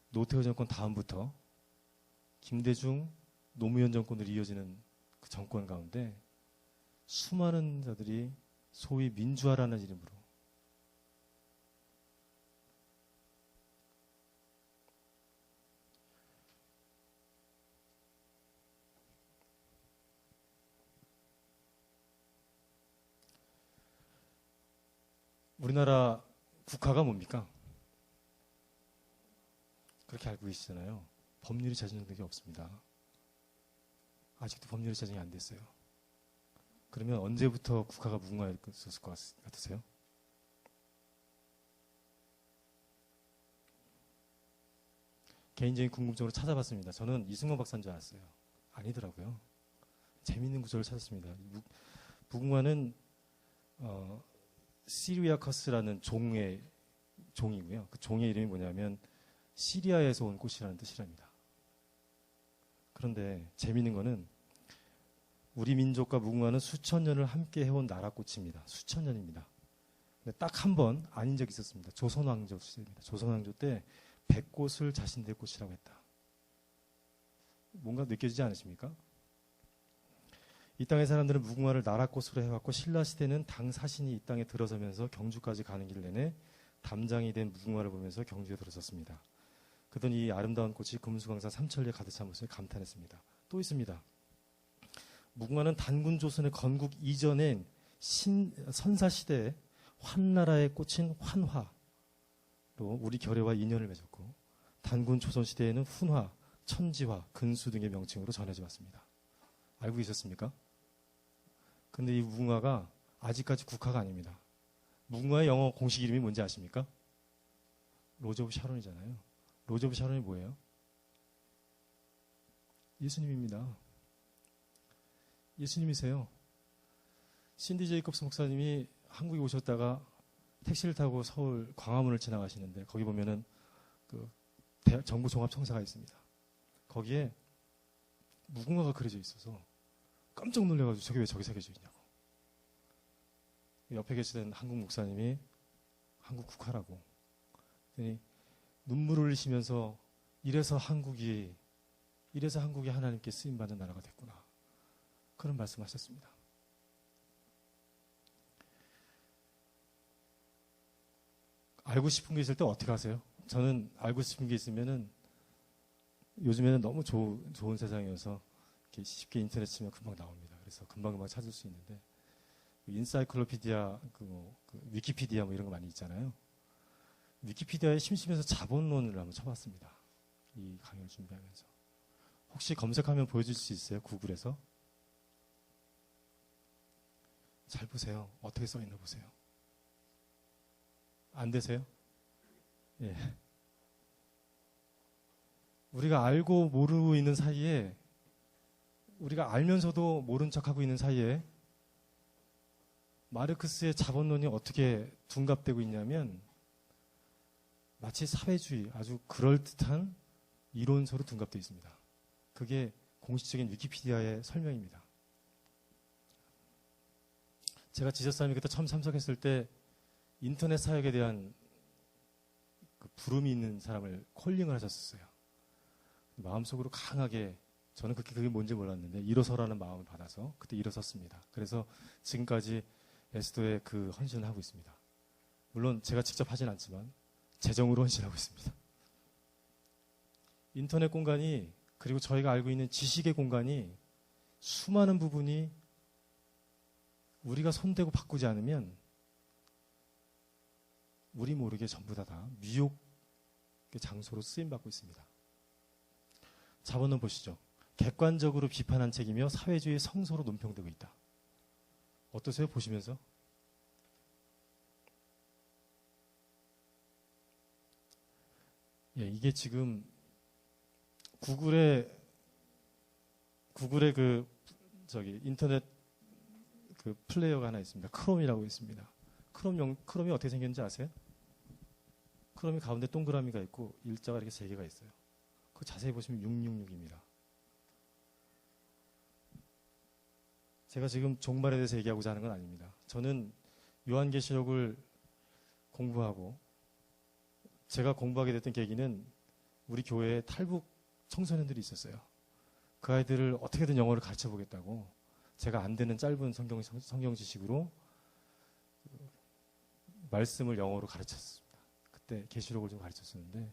A: 노태우 정권 다음부터 김대중, 노무현 정권으로 이어지는 그 정권 가운데 수많은 자들이 소위 민주화라는 이름으로 우리나라 국가가 뭡니까? 그렇게 알고 계시잖아요. 법률이 제정된 게 없습니다. 아직도 법률이 제정이 안 됐어요. 그러면 언제부터 국가가 무궁화했을 것 같으세요? 개인적인 궁금증으로 찾아봤습니다. 저는 이승만 박사인 줄 알았어요. 아니더라고요. 재미있는 구절을 찾았습니다. 무궁화는 시리아커스라는 종이고요. 그 종의 이름이 뭐냐면 시리아에서 온 꽃이라는 뜻이랍니다. 그런데 재미있는 거는 우리 민족과 무궁화는 수천 년을 함께 해온 나라꽃입니다. 수천 년입니다. 근데 딱 한 번 아닌 적이 있었습니다. 조선왕조 시대입니다. 조선왕조 때 100꽃을 자신들의 꽃이라고 했다. 뭔가 느껴지지 않으십니까? 이 땅의 사람들은 무궁화를 나라꽃으로 해왔고 신라시대는 당사신이 이 땅에 들어서면서 경주까지 가는 길 내내 담장이 된 무궁화를 보면서 경주에 들어섰습니다. 그들은 이 아름다운 꽃이 금수강산 삼천리에 가득 찬 모습에 감탄했습니다. 또 있습니다. 무궁화는 단군 조선의 건국 이전엔 선사시대에 환나라의 꽃인 환화로 우리 결의와 인연을 맺었고 단군 조선시대에는 훈화, 천지화, 근수 등의 명칭으로 전해져 왔습니다. 알고 계셨습니까? 근데 이 무궁화가 아직까지 국화가 아닙니다. 무궁화의 영어 공식 이름이 뭔지 아십니까? 로즈 오브 샤론이잖아요. 로즈 오브 샤론이 뭐예요? 예수님입니다. 예수님이세요. 신디 제이콥스 목사님이 한국에 오셨다가 택시를 타고 서울 광화문을 지나가시는데 거기 보면은 그 정부 종합청사가 있습니다. 거기에 무궁화가 그려져 있어서 깜짝 놀래가지고 저게 왜 저기 새겨져 있냐고. 옆에 계시던 한국 목사님이 한국 국화라고. 그랬더니 눈물을 흘리시면서 이래서 한국이 하나님께 쓰임받는 나라가 됐구나. 그런 말씀하셨습니다. 알고 싶은 게 있을 때 어떻게 하세요? 저는 알고 싶은 게 있으면은 요즘에는 너무 좋은 세상이어서 이렇게 쉽게 인터넷 치면 금방 나옵니다. 그래서 금방 찾을 수 있는데 인사이클로피디아, 위키피디아 이런 거 많이 있잖아요. 위키피디아에 심심해서 자본론을 한번 쳐봤습니다. 이 강의를 준비하면서. 혹시 검색하면 보여줄 수 있어요? 구글에서? 잘 보세요. 어떻게 써있나 보세요. 안 되세요? 예. 우리가 알고 모르고 있는 사이에, 우리가 알면서도 모른 척하고 있는 사이에 마르크스의 자본론이 어떻게 둔갑되고 있냐면 마치 사회주의, 아주 그럴듯한 이론서로 둔갑되어 있습니다. 그게 공식적인 위키피디아의 설명입니다. 제가 지저스함이 그때 처음 참석했을 때 인터넷 사역에 대한 그 부름이 있는 사람을 콜링을 하셨었어요. 마음속으로 강하게, 저는 그게 뭔지 몰랐는데 일어서라는 마음을 받아서 그때 일어섰습니다. 그래서 지금까지 에스도에 그 헌신을 하고 있습니다. 물론 제가 직접 하진 않지만 재정으로 헌신하고 있습니다. 인터넷 공간이, 그리고 저희가 알고 있는 지식의 공간이 수많은 부분이 우리가 손대고 바꾸지 않으면 우리 모르게 전부 다 미혹의 장소로 쓰임받고 있습니다. 자본론 보시죠. 객관적으로 비판한 책이며 사회주의 성서로 논평되고 있다. 어떠세요? 보시면서? 예, 이게 지금 구글의 인터넷 그 플레이어가 하나 있습니다. 크롬이라고 있습니다. 크롬이 어떻게 생겼는지 아세요? 크롬이 가운데 동그라미가 있고 일자가 이렇게 3개가 있어요. 그거 자세히 보시면 666입니다. 제가 지금 종말에 대해서 얘기하고자 하는 건 아닙니다. 저는 요한계시록을 공부하고, 제가 공부하게 됐던 계기는 우리 교회에 탈북 청소년들이 있었어요. 그 아이들을 어떻게든 영어를 가르쳐 보겠다고 제가 안 되는 짧은 성경 지식으로 말씀을 영어로 가르쳤습니다. 그때 계시록을 좀 가르쳤었는데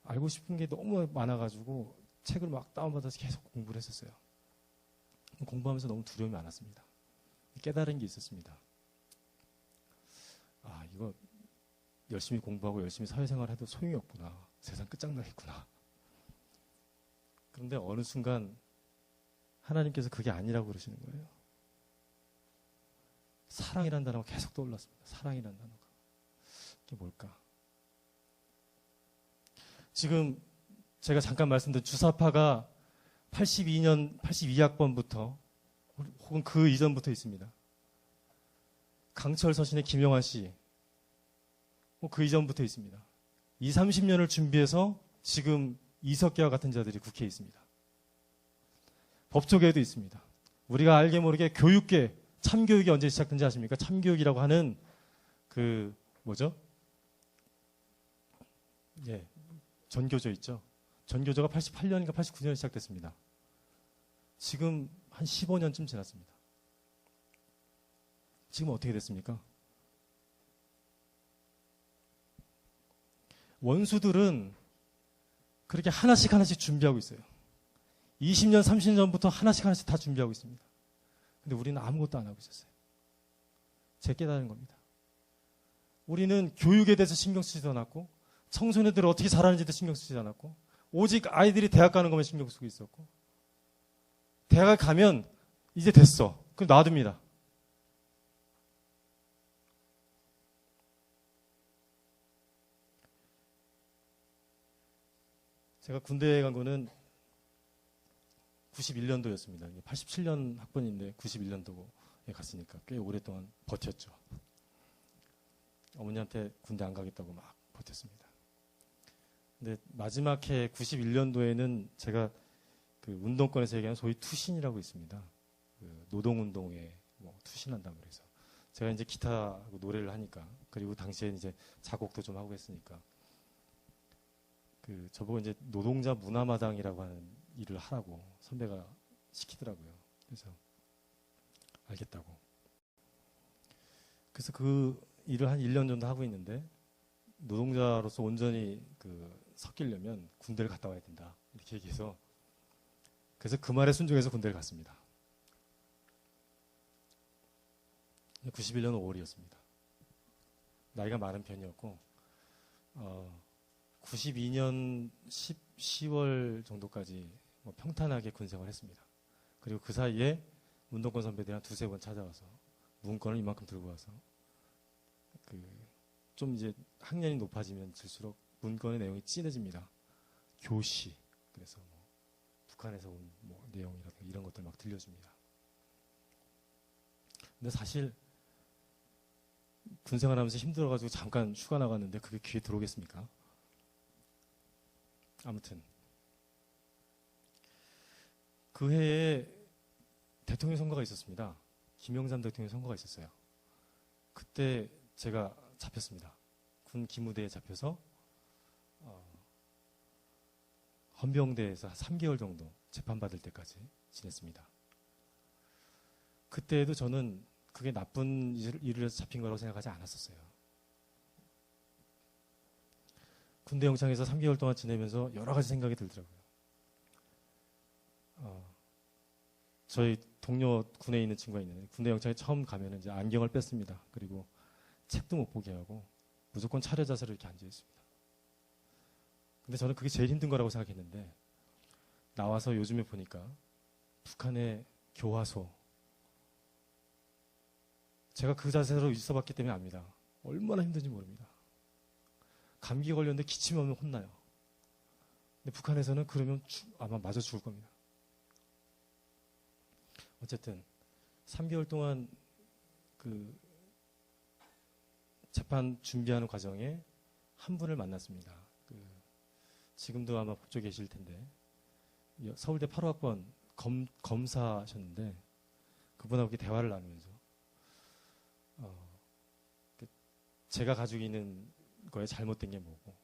A: 알고 싶은 게 너무 많아가지고 책을 막 다운받아서 계속 공부를 했었어요. 공부하면서 너무 두려움이 많았습니다. 깨달은 게 있었습니다. 아, 이거 열심히 공부하고 열심히 사회생활 해도 소용이 없구나. 세상 끝장나겠구나. 그런데 어느 순간 하나님께서 그게 아니라고 그러시는 거예요. 사랑이라는 단어가 계속 떠올랐습니다. 사랑이라는 단어가. 이게 뭘까? 지금 제가 잠깐 말씀드린 주사파가 82학번부터 혹은 그 이전부터 있습니다. 강철 서신의 김영환 씨, 그 이전부터 있습니다. 20, 30년을 준비해서 지금 이석기와 같은 자들이 국회에 있습니다. 법조계에도 있습니다. 우리가 알게 모르게 교육계, 참교육이 언제 시작된지 아십니까? 참교육이라고 하는 전교조 있죠. 전교조가 88년인가 89년에 시작됐습니다. 지금 한 15년쯤 지났습니다. 지금 어떻게 됐습니까? 원수들은 그렇게 하나씩 준비하고 있어요. 20년, 30년부터 하나씩 다 준비하고 있습니다. 근데 우리는 아무것도 안 하고 있었어요. 제 깨달은 겁니다. 우리는 교육에 대해서 신경 쓰지도 않았고, 청소년들이 어떻게 자라는지도 신경 쓰지 않았고, 오직 아이들이 대학 가는 것만 신경 쓰고 있었고, 대학을 가면 이제 됐어. 그럼 놔둡니다. 제가 군대에 간 거는 91년도였습니다. 87년 학번인데 91년도에 갔으니까 꽤 오랫동안 버텼죠. 어머니한테 군대 안 가겠다고 막 버텼습니다. 근데 마지막 해 91년도에는 제가 그 운동권에서 얘기하는 소위 투신이라고 있습니다. 그 노동운동에 투신한다고 그래서 제가 이제 기타하고 노래를 하니까, 그리고 당시에 이제 작곡도 좀 하고 했으니까 저보고 이제 노동자 문화마당이라고 하는 일을 하라고 선배가 시키더라고요. 그래서 알겠다고. 그래서 그 일을 한 1년 정도 하고 있는데, 노동자로서 온전히 섞이려면 군대를 갔다 와야 된다, 이렇게 얘기해서, 그래서 그 말에 순종해서 군대를 갔습니다. 91년 5월이었습니다. 나이가 많은 편이었고, 92년 10월 정도까지 평탄하게 군생활을 했습니다. 그리고 그 사이에 운동권 선배들이 한 두세 번 찾아와서 문건을 이만큼 들고 와서 좀 이제 학년이 높아지면 질수록 문건의 내용이 진해집니다. 교시, 그래서 북한에서 온 내용이라든가 이런 것들 막 들려줍니다. 근데 사실 군생활하면서 힘들어가지고 잠깐 휴가 나갔는데 그게 귀에 들어오겠습니까? 아무튼 그 해에 대통령 선거가 있었습니다. 김영삼 대통령 선거가 있었어요. 그때 제가 잡혔습니다. 군 기무대에 잡혀서 헌병대에서 한 3개월 정도 재판받을 때까지 지냈습니다. 그때에도 저는 그게 나쁜 일을 해서 잡힌 거라고 생각하지 않았었어요. 군대 영창에서 3개월 동안 지내면서 여러 가지 생각이 들더라고요. 저희 동료 군에 있는 친구가 있는데, 군대 영창에 처음 가면 이제 안경을 뺐습니다. 그리고 책도 못 보게 하고 무조건 차려 자세로 이렇게 앉아 있습니다. 근데 저는 그게 제일 힘든 거라고 생각했는데, 나와서 요즘에 보니까 북한의 교화소, 제가 그 자세로 있어봤기 때문에 압니다. 얼마나 힘든지 모릅니다. 감기 걸렸는데 기침하면 혼나요. 근데 북한에서는 그러면 아마 맞아 죽을 겁니다. 어쨌든 3개월 동안 그 재판 준비하는 과정에 한 분을 만났습니다. 지금도 아마 법조에 계실 텐데, 서울대 8호학번 검사셨는데, 그분하고 이렇게 대화를 나누면서 제가 가지고 있는 거에 잘못된 게 뭐고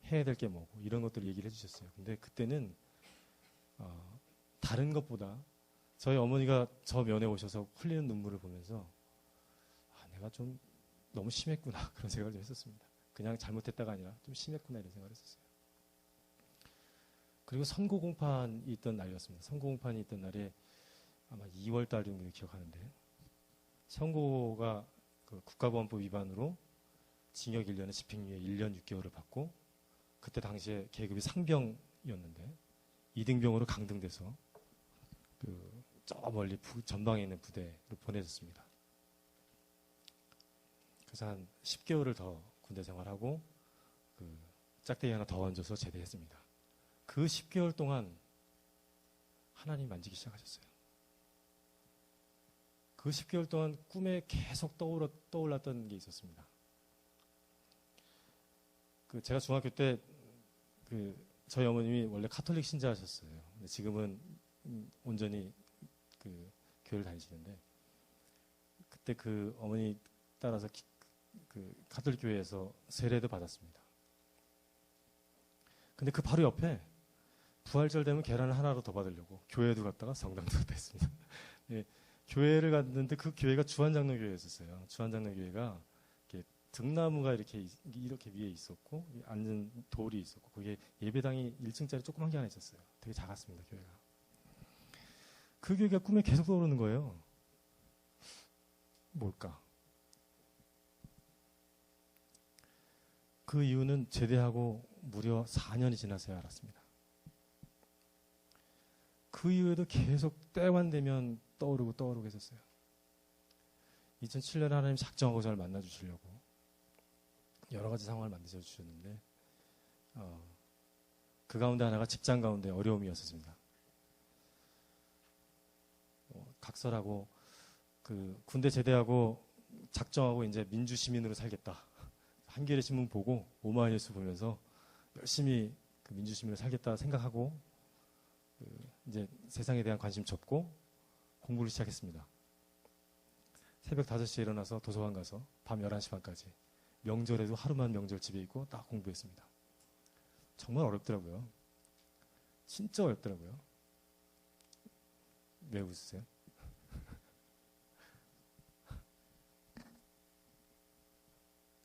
A: 해야 될 게 뭐고 이런 것들을 얘기를 해주셨어요. 근데 그때는 다른 것보다 저희 어머니가 저 면에 오셔서 흘리는 눈물을 보면서 내가 좀 너무 심했구나 그런 생각을 좀 했었습니다. 그냥 잘못했다가 아니라 좀 심했구나 이런 생각을 했었어요. 그리고 선고 공판이 있던 날이었습니다. 선고 공판이 있던 날에 아마 2월 달 정도 기억하는데, 선고가 국가보안법 위반으로 징역 1년에 집행유예 1년 6개월을 받고, 그때 당시에 계급이 상병이었는데 2등병으로 강등돼서 저 멀리 전방에 있는 부대로 보내졌습니다. 그래서 한 10개월을 더 군대 생활하고 짝대기 하나 더 얹어서 제대했습니다. 그 10개월 동안 하나님 만지기 시작하셨어요. 그 10개월 동안 꿈에 계속 떠올랐던 게 있었습니다. 제가 중학교 때 저희 어머님이 원래 카톨릭 신자하셨어요. 근데 지금은 온전히 교회를 다니시는데, 그때 그 어머니 따라서 카톨릭 교회에서 세례도 받았습니다. 근데 그 바로 옆에 부활절 되면 계란을 하나로 더 받으려고 교회도 갔다가 성당도 갔다 했습니다. 예, 교회를 갔는데 그 교회가 주한장로교회였었어요. 주한장로교회가 등나무가 이렇게 위에 있었고, 앉은 돌이 있었고, 거기에 예배당이 1층짜리 조그만 게 하나 있었어요. 되게 작았습니다, 교회가. 그 교회가 꿈에 계속 떠오르는 거예요. 뭘까? 그 이유는 제대하고 무려 4년이 지나서야 알았습니다. 그 이후에도 계속 때만 되면 떠오르고 했었어요. 2007년에 하나님 작정하고 저를 만나주시려고 여러 가지 상황을 만드셔 주셨는데, 그 가운데 하나가 직장 가운데 어려움이었습니다. 각설하고 군대 제대하고 작정하고 이제 민주시민으로 살겠다. 한겨레 신문 보고 오마이뉴스 보면서 열심히 민주시민으로 살겠다 생각하고 이제 세상에 대한 관심 접고 공부를 시작했습니다. 새벽 5시에 일어나서 도서관 가서 밤 11시 반까지 명절에도 하루만 명절 집에 있고 딱 공부했습니다. 정말 어렵더라고요. 진짜 어렵더라고요. 왜 웃으세요?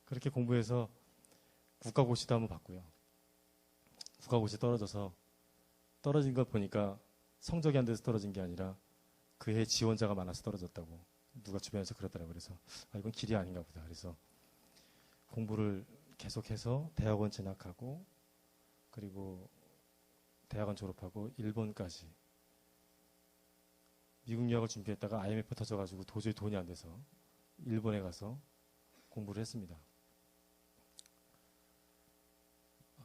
A: 그렇게 공부해서 국가고시도 한번 봤고요. 국가고시 떨어진 걸 보니까 성적이 안 돼서 떨어진 게 아니라 그 해 지원자가 많아서 떨어졌다고 누가 주변에서 그러더라고요. 그래서 이건 길이 아닌가 보다. 그래서 공부를 계속해서 대학원 진학하고, 그리고 대학원 졸업하고 일본까지, 미국 유학을 준비했다가 IMF 터져가지고 도저히 돈이 안 돼서 일본에 가서 공부를 했습니다.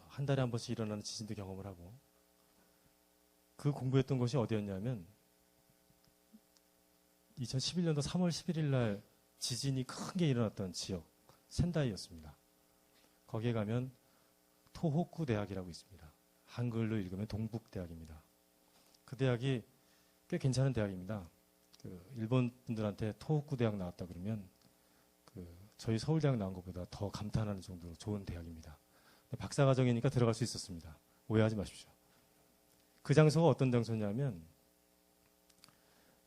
A: 한 달에 한 번씩 일어나는 지진도 경험을 하고, 그 공부했던 곳이 어디였냐면 2011년도 3월 11일 날 지진이 큰 게 일어났던 지역 센다이였습니다. 거기에 가면 토호쿠 대학이라고 있습니다. 한글로 읽으면 동북대학입니다. 그 대학이 꽤 괜찮은 대학입니다. 일본 분들한테 토호쿠 대학 나왔다 그러면 저희 서울대학 나온 것보다 더 감탄하는 정도로 좋은 대학입니다. 박사과정이니까 들어갈 수 있었습니다. 오해하지 마십시오. 그 장소가 어떤 장소냐면,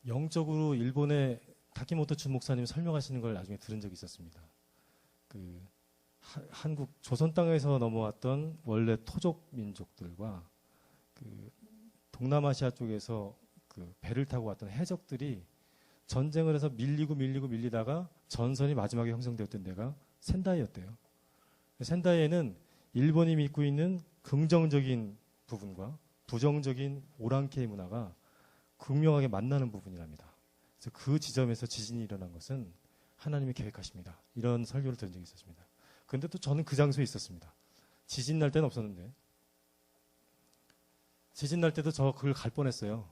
A: 영적으로 일본의 다키모토 준 목사님이 설명하시는 걸 나중에 들은 적이 있었습니다. 한국 조선 땅에서 넘어왔던 원래 토족 민족들과 동남아시아 쪽에서 배를 타고 왔던 해적들이 전쟁을 해서 밀리다가 전선이 마지막에 형성되었던 데가 센다이였대요. 센다이에는 일본이 믿고 있는 긍정적인 부분과 부정적인 오랑캐의 문화가 극명하게 만나는 부분이랍니다. 그래서 그 지점에서 지진이 일어난 것은 하나님이 계획하십니다. 이런 설교를 들은 적이 있었습니다. 그런데 또 저는 그 장소에 있었습니다. 지진 날 때는 없었는데, 지진 날 때도 저 그걸 갈 뻔했어요.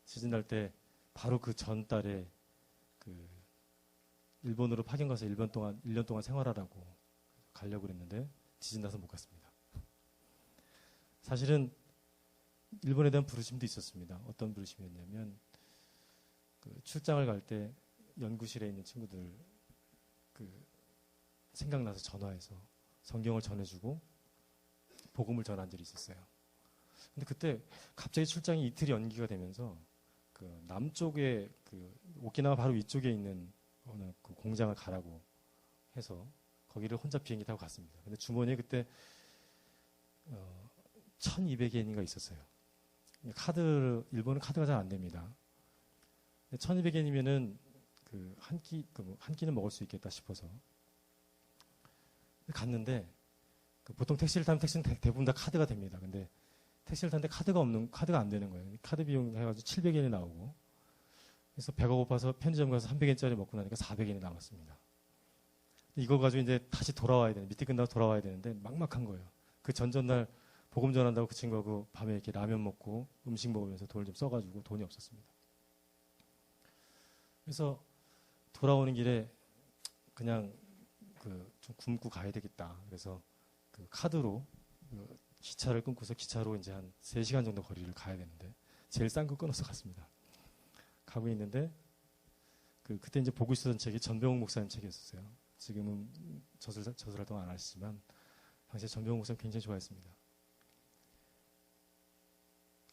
A: 지진 날 때 바로 그 전달에 일본으로 파견 가서 1년 동안 생활하라고 가려고 그랬는데 지진 나서 못 갔습니다. 사실은 일본에 대한 부르심도 있었습니다. 어떤 부르심이었냐면, 출장을 갈 때 연구실에 있는 친구들 생각나서 전화해서 성경을 전해주고 복음을 전한 적이 있었어요. 근데 그때 갑자기 출장이 이틀이 연기가 되면서 남쪽에 오키나와 바로 위쪽에 있는 어느 공장을 가라고 해서 거기를 혼자 비행기 타고 갔습니다. 근데 주머니에 그때 1200엔인가 있었어요. 일본은 카드가 잘 안 됩니다. 1200엔이면은 한 끼는 먹을 수 있겠다 싶어서 갔는데, 보통 택시를 타면 택시는 대부분 다 카드가 됩니다. 근데 택시를 탔는데 카드가 안 되는 거예요. 카드 비용 해가지고 700엔이 나오고, 그래서 배가 고파서 편의점 가서 300엔짜리 먹고 나니까 400엔이 남았습니다. 이거 가지고 이제 다시 밑에 끝나고 돌아와야 되는데 막막한 거예요. 그 전전날 복음 전한다고 그 친구하고 밤에 이렇게 라면 먹고 음식 먹으면서 돈을 좀 써가지고 돈이 없었습니다. 그래서 돌아오는 길에 그냥 좀 굶고 가야 되겠다. 그래서 그 카드로 기차를 끊고서 기차로 이제 한 3시간 정도 거리를 가야 되는데 제일 싼 거 끊어서 갔습니다. 가고 있는데 그때 이제 보고 있었던 책이 전병욱 목사님 책이었어요. 지금은 저술 활동 안 하시지만 당시에 전병욱 목사님 굉장히 좋아했습니다.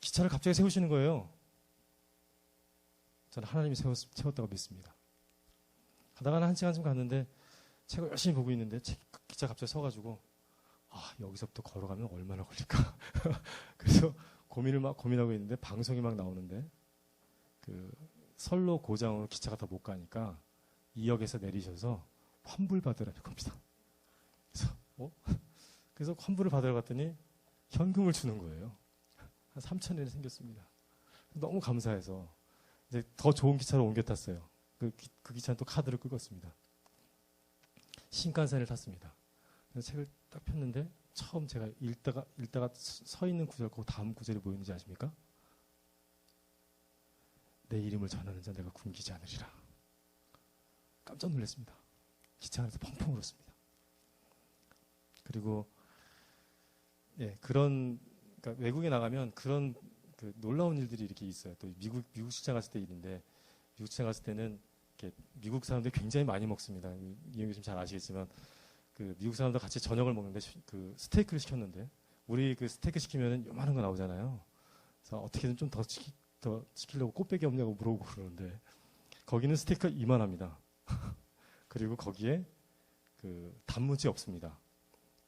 A: 기차를 갑자기 세우시는 거예요. 저는 하나님이 세웠다고 믿습니다. 가다가 한 시간쯤 갔는데 책을 열심히 보고 있는데 기차 갑자기 서가지고 여기서부터 걸어가면 얼마나 걸릴까. 그래서 고민하고 있는데 방송이 막 나오는데 선로 고장으로 기차가 더 못 가니까 2역에서 내리셔서 환불 받으라는 겁니다. 그래서 환불을 받으러 갔더니 현금을 주는 거예요. 한 3,000원이 생겼습니다. 너무 감사해서 이제 더 좋은 기차로 옮겨 탔어요. 그 기차는 또 카드를 긁었습니다. 신칸센을 탔습니다. 그래서 책을 딱 폈는데 처음 제가 읽다가 서 있는 구절, 그 다음 구절이 뭐였는지 아십니까? 내 이름을 전하는 자 내가 굶기지 않으리라. 깜짝 놀랐습니다. 기차 안에서 펑펑 울었습니다. 그리고 그러니까 외국에 나가면 그런 놀라운 일들이 이렇게 있어요. 또 미국 출장 갔을 때 일인데 미국 출장 갔을 때는 이렇게 미국 사람들이 굉장히 많이 먹습니다. 이영 교수님 잘 아시겠지만 미국 사람들 같이 저녁을 먹는데 스테이크를 시켰는데 우리 스테이크 시키면은 요만한 거 나오잖아요. 그래서 어떻게든 좀 더 시키려고 꽃배기 없냐고 물어보고 그러는데 거기는 스테이크가 이만합니다. 그리고 거기에 단무지 없습니다.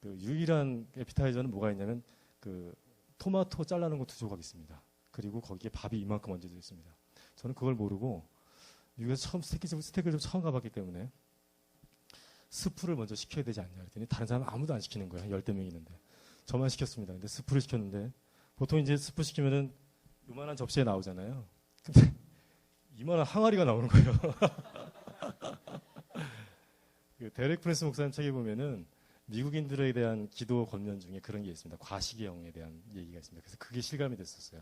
A: 유일한 에피타이저는 뭐가 있냐면 토마토 잘라놓은 거 2조각 있습니다. 그리고 거기에 밥이 이만큼 얹어져 있습니다. 저는 그걸 모르고 미국에서 처음 스테이크를 좀 처음 가봤기 때문에 스프를 먼저 시켜야 되지 않냐 그랬더니 다른 사람 아무도 안 시키는 거예요. 10대 명이 있는데 저만 시켰습니다. 근데 스프를 시켰는데 보통 이제 스프 시키면은 요만한 접시에 나오잖아요. 근데 이만한 항아리가 나오는 거예요. 데렉 프레스 목사님 책에 보면은 미국인들에 대한 기도 권면 중에 그런 게 있습니다. 과식의 대한 얘기가 있습니다. 그래서 그게 실감이 됐었어요.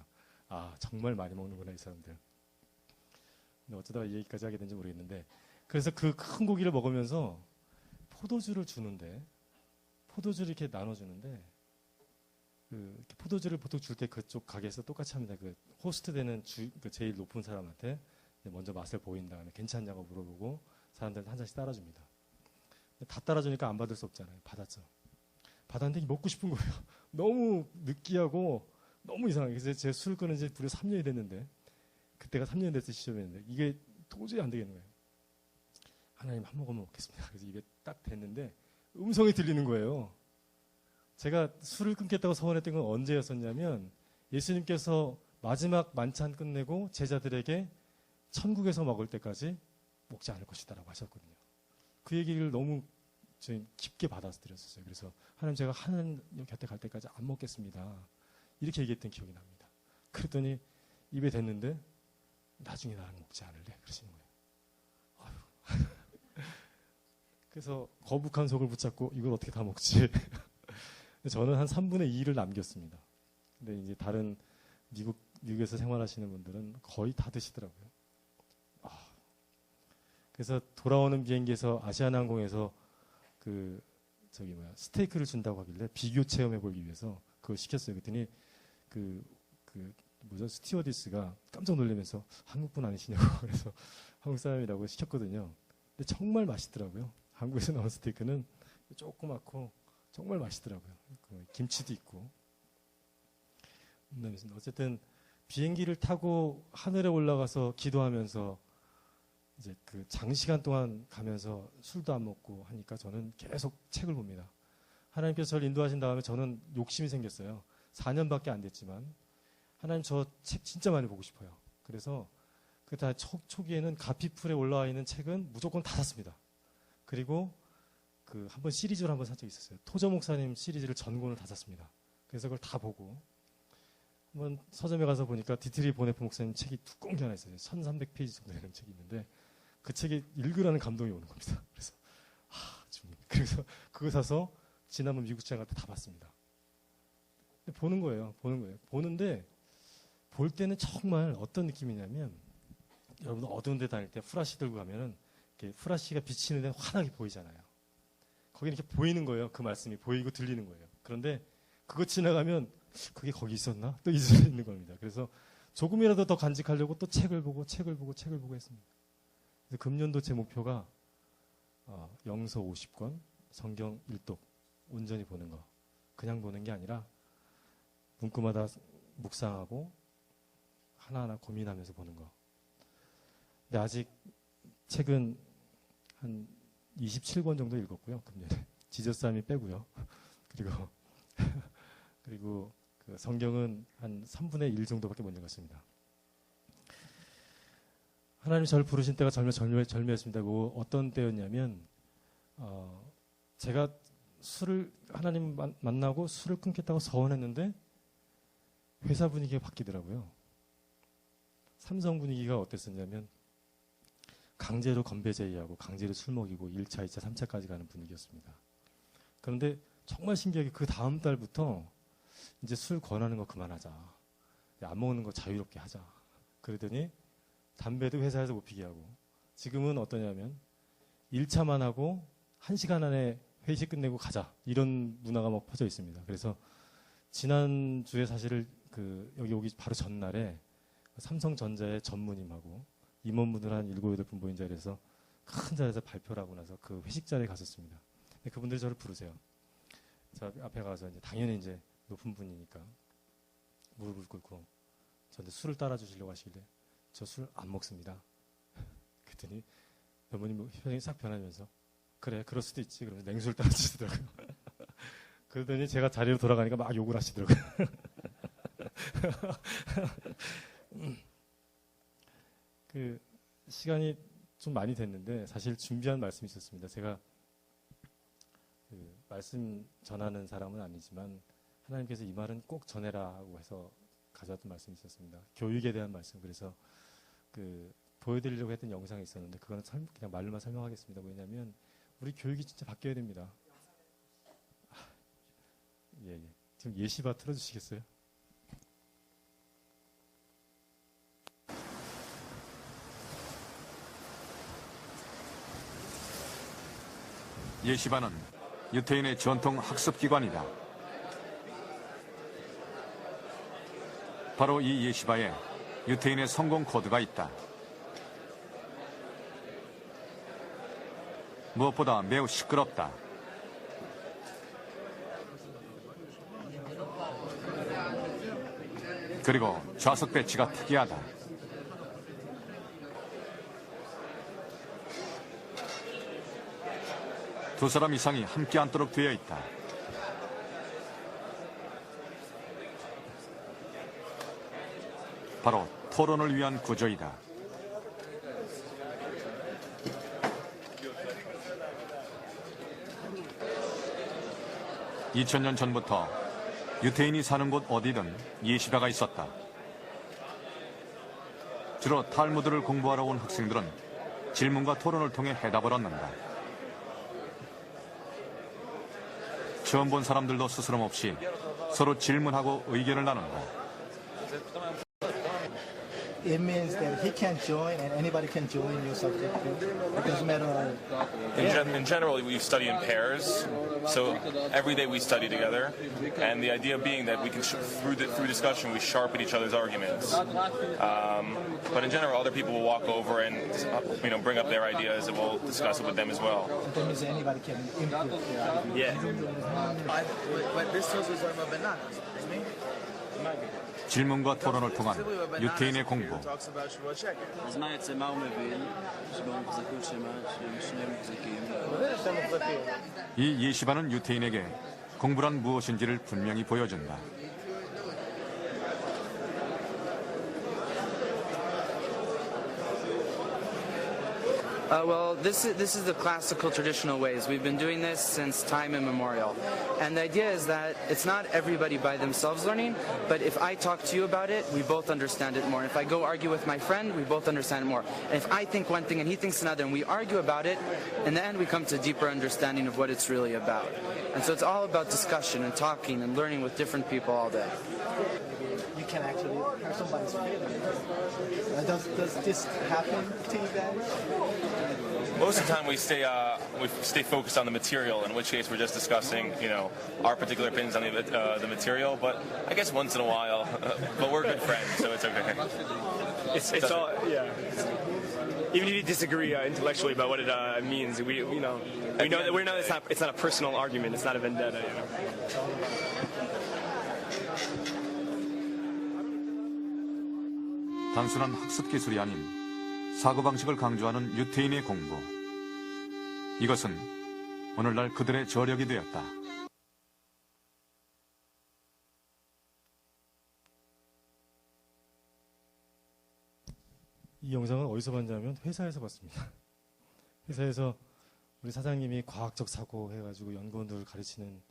A: 정말 많이 먹는구나 이 사람들. 근데 어쩌다가 이 얘기까지 하게 된지 모르겠는데 그래서 그 큰 고기를 먹으면서 포도주를 이렇게 나눠주는데 포도주를 보통 줄 때 그쪽 가게에서 똑같이 합니다. 호스트 되는 제일 높은 사람한테 먼저 맛을 보인 다음에 괜찮냐고 물어보고 사람들한테 한 잔씩 따라줍니다. 다 따라주니까 안 받을 수 없잖아요. 받았죠. 받았는데 먹고 싶은 거예요. 너무 느끼하고 너무 이상하게. 그래서 제 술을 끊은 지 불과 3년이 됐는데 그때가 3년이 됐을 시점이었는데 이게 도저히 안 되겠는 거예요. 하나님 한 모금만 먹겠습니다. 그래서 입에 딱 댔는데 음성이 들리는 거예요. 제가 술을 끊겠다고 서원했던 건 언제였었냐면 예수님께서 마지막 만찬 끝내고 제자들에게 천국에서 먹을 때까지 먹지 않을 것이다라고 하셨거든요. 그 얘기를 너무 깊게 받아들였었어요. 그래서 하나님 제가 하나님 곁에 갈 때까지 안 먹겠습니다. 이렇게 얘기했던 기억이 납니다. 그랬더니 입에 댔는데 나중에 나랑 먹지 않을래? 그러시는 거예요. 그래서 거북한 속을 붙잡고 이걸 어떻게 다 먹지? 저는 한 3분의 2를 남겼습니다. 근데 이제 다른 미국에서 생활하시는 분들은 거의 다 드시더라고요. 그래서 돌아오는 비행기에서 아시아나항공에서 스테이크를 준다고 하길래 비교 체험해 보기 위해서 그걸 시켰어요. 그랬더니 스튜어디스가 깜짝 놀라면서 한국분 아니시냐고 그래서 한국 사람이라고 시켰거든요. 근데 정말 맛있더라고요. 한국에서 나온 스테이크는 조그맣고 정말 맛있더라고요. 김치도 있고. 어쨌든 비행기를 타고 하늘에 올라가서 기도하면서 이제 장시간 동안 가면서 술도 안 먹고 하니까 저는 계속 책을 봅니다. 하나님께서 저를 인도하신 다음에 저는 욕심이 생겼어요. 4년밖에 안 됐지만 하나님 저 책 진짜 많이 보고 싶어요. 그래서 초기에는 가피풀에 올라와 있는 책은 무조건 다 샀습니다. 그리고 한번 시리즈를 한번 산 적이 있었어요. 토저 목사님 시리즈를 전권을 다 샀습니다. 그래서 그걸 다 보고 한번 서점에 가서 보니까 디트리 보네프 목사님 책이 두꺼운 게 하나 있어요. 1300페이지 정도 되는 책이 있는데 그 책이 읽으라는 감동이 오는 겁니다. 그래서 주님. 그래서 그거 사서 지난번 미국 출장 갈 때 다 봤습니다. 근데 보는 거예요. 보는데 볼 때는 정말 어떤 느낌이냐면 여러분 어두운 데 다닐 때 후라시 들고 가면은 이렇게 후라시가 비치는 데는 환하게 보이잖아요. 거기 이렇게 보이는 거예요. 그 말씀이 보이고 들리는 거예요. 그런데 그거 지나가면 그게 거기 있었나? 또 있는 겁니다. 그래서 조금이라도 더 간직하려고 또 책을 보고 했습니다. 그래서 금년도 제 목표가 영서 50권, 성경 1독 온전히 보는 거. 그냥 보는 게 아니라 문구마다 묵상하고 하나하나 고민하면서 보는 거. 근데 아직 책은 한 27권 정도 읽었고요. 금년에. 지저스함이 빼고요. 그리고 그 성경은 한 3분의 1 정도밖에 못 읽었습니다. 하나님 저를 부르신 때가 절묘했습니다. 그 어떤 때였냐면 제가 술을 하나님 만나고 술을 끊겠다고 서원했는데 회사 분위기가 바뀌더라고요. 삼성 분위기가 어땠었냐면 강제로 건배 제의하고 강제로 술 먹이고 1차, 2차, 3차까지 가는 분위기였습니다. 그런데 정말 신기하게 그 다음 달부터 이제 술 권하는 거 그만하자. 안 먹는 거 자유롭게 하자. 그러더니 담배도 회사에서 못 피게 하고 지금은 어떠냐면 1차만 하고 1시간 안에 회식 끝내고 가자. 이런 문화가 막 퍼져 있습니다. 그래서 지난주에 사실 여기 오기 바로 전날에 삼성전자의 전무님하고 임원분들 한 7, 8분 모인 자리에서 큰 자리에서 발표를 하고 나서 그 회식 자리에 갔었습니다. 근데 그분들이 저를 부르세요. 저 앞에 가서 이제 당연히 이제 높은 분이니까 무릎을 꿇고 저한테 술을 따라주시려고 하시길래 저 술 안 먹습니다. 그랬더니 어머님 표정이 싹 변하면서 그래 그럴 수도 있지 그러면서 냉수를 따라주시더라고요. 그러더니 제가 자리로 돌아가니까 막 욕을 하시더라고요. 그 시간이 좀 많이 됐는데 사실 준비한 말씀이 있었습니다. 제가 그 말씀 전하는 사람은 아니지만 하나님께서 이 말은 꼭 전해라고 해서 가져왔던 말씀이 있었습니다. 교육에 대한 말씀. 그래서 보여드리려고 했던 영상이 있었는데 그거는 그냥 말로만 설명하겠습니다. 뭐냐면 우리 교육이 진짜 바뀌어야 됩니다. 예. 지금 예시바 틀어주시겠어요?
C: 예시반은 유태인의 전통 학습기관이다. 바로 이 예시바에 유태인의 성공 코드가 있다. 무엇보다 매우 시끄럽다. 그리고 좌석 배치가 특이하다. 두 사람 이상이 함께 앉도록 되어 있다. 바로 토론을 위한 구조이다. (2000년) 전부터 유태인이 사는 곳 어디든 예시바가 있었다. 주로 탈무드를 공부하러 온 학생들은 질문과 토론을 통해 해답을 얻는다. 처음 본 사람들도 스스럼 없이 서로 질문하고 의견을 나눈다.
D: It means that he can join and anybody can join your subject too. It doesn't matter.
E: In general, we study in pairs, so every day we study together, and the idea being that we can, through discussion, we sharpen each other's arguments. But in general, other people will walk over and bring up their ideas, and we'll discuss it with them as well.
D: That means anybody can improve their idea.
E: Yeah.
F: But this tells us about bananas. It's me.
C: 질문과 토론을 통한 유태인의 공부.
F: אז מה יצא? מה הוא מבין? שבו מוחזקות שמה, שהם שניהם מוחזקים.
C: 이 예시반은 유태인에게 공부란 무엇인지를 분명히 보여준다.
G: Well, this is the classical traditional ways. We've been doing this since time immemorial. And the idea is that it's not everybody by themselves learning, but if I talk to you about it, we both understand it more. And if I go argue with my friend, we both understand it more. And if I think one thing and he thinks another and we argue about it, in the end we come to a deeper understanding of what it's really about. And so it's all about discussion and talking and learning with different people all day.
D: You can actually hurt somebody's feelings. Does this happen to you guys?
E: Most of the time we stay focused on the material, in which case we're just discussing, our particular opinions on the material. But I guess once in a while, but we're good friends, so it's okay.
H: It's all, yeah. Even if you disagree intellectually about what it means, we know that it's not a personal argument. It's not a vendetta.
C: 단순한 학습 기술이 아닌 사고방식을 강조하는 유태인의 공부. 이것은 오늘날 그들의 저력이 되었다.
A: 이 영상은 어디서 봤냐면 회사에서 봤습니다. 회사에서 우리 사장님이 과학적 사고 해가지고 연구원들을 가르치는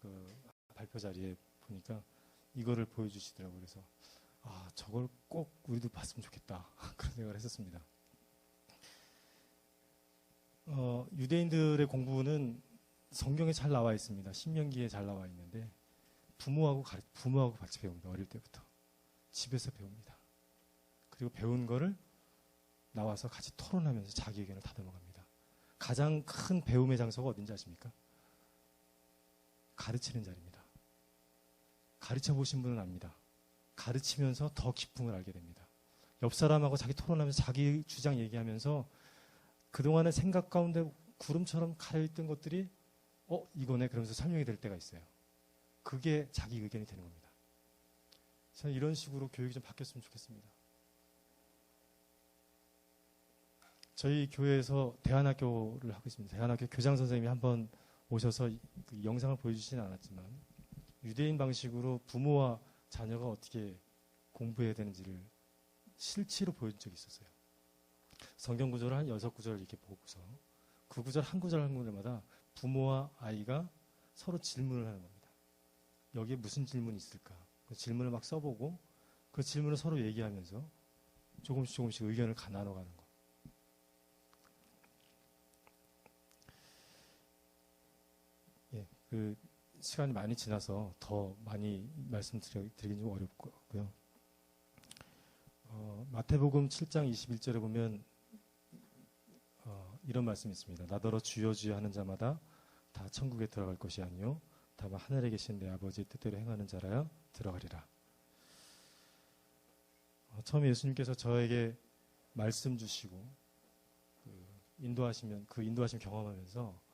A: 그 발표 자리에 보니까 이거를 보여주시더라고요. 그래서 저걸 꼭 우리도 봤으면 좋겠다. 그런 생각을 했었습니다. 유대인들의 공부는 성경에 잘 나와 있습니다. 신명기에 잘 나와 있는데 부모하고 같이 배웁니다. 어릴 때부터. 집에서 배웁니다. 그리고 배운 거를 나와서 같이 토론하면서 자기 의견을 다듬어갑니다. 가장 큰 배움의 장소가 어딘지 아십니까? 가르치는 자리입니다. 가르쳐 보신 분은 압니다. 가르치면서 더 깊음을 알게 됩니다. 옆 사람하고 자기 토론하면서 자기 주장 얘기하면서 그동안의 생각 가운데 구름처럼 가려있던 것들이 이거네 그러면서 설명이 될 때가 있어요. 그게 자기 의견이 되는 겁니다. 저는 이런 식으로 교육이 좀 바뀌었으면 좋겠습니다. 저희 교회에서 대안학교를 하고 있습니다. 대안학교 교장 선생님이 한번 오셔서 그 영상을 보여주시진 않았지만 유대인 방식으로 부모와 자녀가 어떻게 공부해야 되는지를 실체로 보여준 적이 있었어요. 성경 구절을 한 6구절 이렇게 보고서 그 구절 한 구절마다 부모와 아이가 서로 질문을 하는 겁니다. 여기에 무슨 질문이 있을까? 그 질문을 막 써보고 그 질문을 서로 얘기하면서 조금씩 의견을 나눠가는 거. 예, 그 시간이 많이 지나서 더 많이 말씀드리긴 좀 어렵고요. 마태복음 7장 21절에 보면 이런 말씀이 있습니다. 나더러 주여 주여 하는 자마다 다 천국에 들어갈 것이 아니요 다만 하늘에 계신 내 아버지의 뜻대로 행하는 자라야 들어가리라. 처음에 예수님께서 저에게 말씀 주시고 인도하심 경험하면서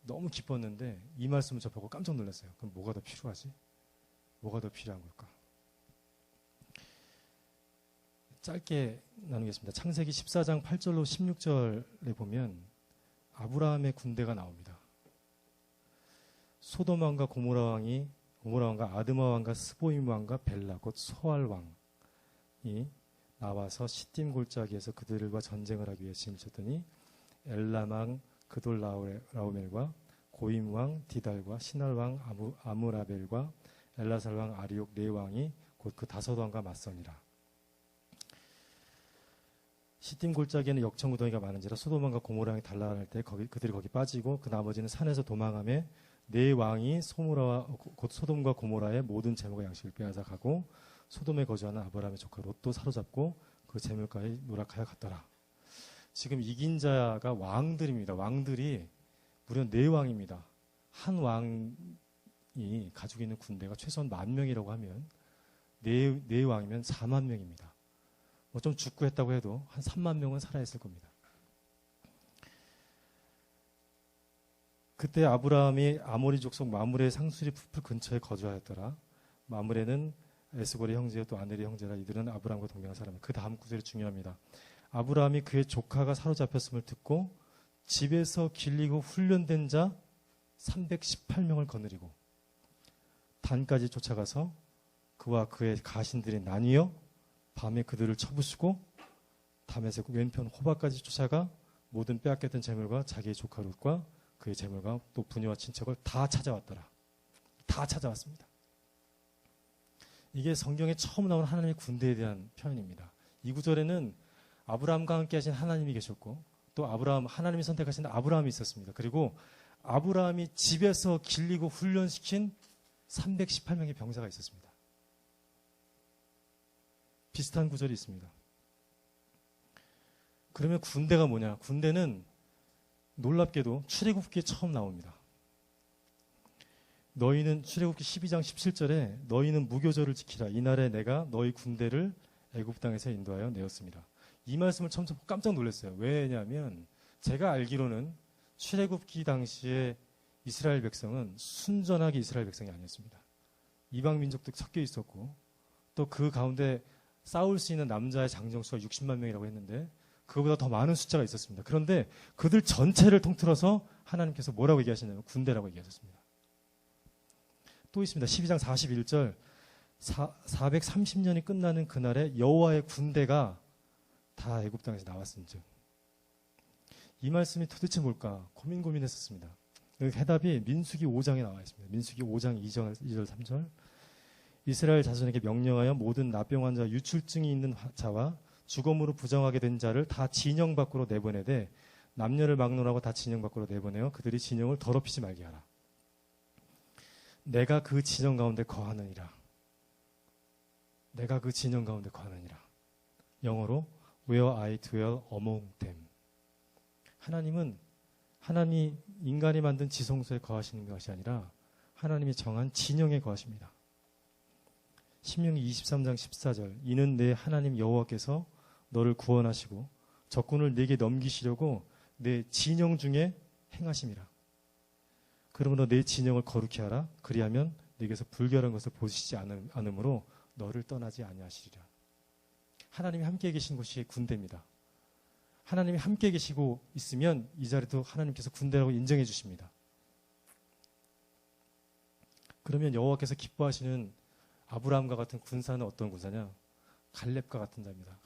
A: 너무 기뻤는데 이 말씀을 접하고 깜짝 놀랐어요. 그럼 뭐가 더 필요하지? 뭐가 더 필요한 걸까? 짧게 나누겠습니다. 창세기 14장 8절로 16절에 보면 아브라함의 군대가 나옵니다. 소돔 왕과 고모라 왕과 아드마 왕과 스보임 왕과 벨라 곧 소알 왕이 나와서 시딤 골짜기에서 그들과 전쟁을 하기 위해 짐을 쳤더니 엘람 왕 그돌라오멜과 고임 왕 디달과 시날 왕 아무라벨과 엘라살 왕 아리옥 네 왕이 곧 그 5 왕과 맞서니라. 시딤 골짜기에는 역청구덩이가 많은지라 소돔 왕과 고모라 왕이 달라날 때 그들이 거기 빠지고 그 나머지는 산에서 도망하며 네 왕이 곧 소돔과 고모라의 모든 재물과 양식을 빼앗아 가고 소돔에 거주하는 아브라함의 조카 롯도 사로잡고 그 재물가에 누락하여 갔더라. 지금 이긴 자가 왕들입니다. 왕들이 무려 4왕입니다. 한 왕이 가지고 있는 군대가 최소한 10,000명이라고 하면 4왕이면 40,000명입니다. 뭐 좀 죽고 했다고 해도 한 30,000명은 살아있을 겁니다. 그때 아브라함이 아모리 족속 마므레 상수리 풀 근처에 거주하였더라. 마므레는 에스골의 형제요 또 아넬의 형제라. 이들은 아브라함과 동명한 사람이에요. 그 다음 구절이 중요합니다. 아브라함이 그의 조카가 사로잡혔음을 듣고 집에서 길리고 훈련된 자 318명을 거느리고 단까지 쫓아가서 그와 그의 가신들이 나뉘어 밤에 그들을 쳐부수고 다메섹 왼편 호바까지 쫓아가 모든 빼앗겼던 재물과 자기의 조카 롯과 그의 재물과 또 부녀와 친척을 다 찾아왔더라. 다 찾아왔습니다. 이게 성경에 처음 나온 하나님의 군대에 대한 표현입니다. 이 구절에는 아브라함과 함께 하신 하나님이 계셨고 또 하나님이 선택하신 아브라함이 있었습니다. 그리고 아브라함이 집에서 길리고 훈련시킨 318명의 병사가 있었습니다. 비슷한 구절이 있습니다. 그러면 군대가 뭐냐? 군대는 놀랍게도 출애굽기에 처음 나옵니다. 너희는 출애굽기 12장 17절에 너희는 무교절을 지키라. 이날에 내가 너희 군대를 애굽 땅에서 인도하여 내었습니다. 이 말씀을 처음 깜짝 놀랐어요. 왜냐하면 제가 알기로는 출애굽기 당시에 이스라엘 백성은 순전하게 이스라엘 백성이 아니었습니다. 이방 민족도 섞여 있었고 또 그 가운데 싸울 수 있는 남자의 장정수가 60만 명이라고 했는데 그거보다 더 많은 숫자가 있었습니다. 그런데 그들 전체를 통틀어서 하나님께서 뭐라고 얘기하시냐면 군대라고 얘기하셨습니다. 또 있습니다. 12장 41절 430년이 끝나는 그날에 여호와의 군대가 다 애굽 땅에서 나왔은즉. 이 말씀이 도대체 뭘까 고민했었습니다. 그 해답이 민수기 5장에 나와 있습니다. 민수기 5장 2절 3절 이스라엘 자손에게 명령하여 모든 납병 환자 유출증이 있는 자와 죽음으로 부정하게 된 자를 다 진영 밖으로 내보내되 남녀를 막론하고 다 진영 밖으로 내보내어 그들이 진영을 더럽히지 말게 하라. 내가 그 진영 가운데 거하느니라. 내가 그 진영 가운데 거하느니라. 영어로 Where I dwell among them. 하나님이 인간이 만든 지성소에 거하시는 것이 아니라 하나님이 정한 진영에 거하십니다. 신명기 23장 14절 이는 내 하나님 여호와께서 너를 구원하시고 적군을 내게 넘기시려고 내 진영 중에 행하심이라. 그러므로 내 진영을 거룩히 하라. 그리하면 내게서 불결한 것을 보시지 않으므로 너를 떠나지 아니하시리라. 하나님이 함께 계신 곳이 군대입니다. 하나님이 함께 계시고 있으면 이 자리도 하나님께서 군대라고 인정해 주십니다. 그러면 여호와께서 기뻐하시는 아브라함과 같은 군사는 어떤 군사냐? 갈렙과 같은 자입니다.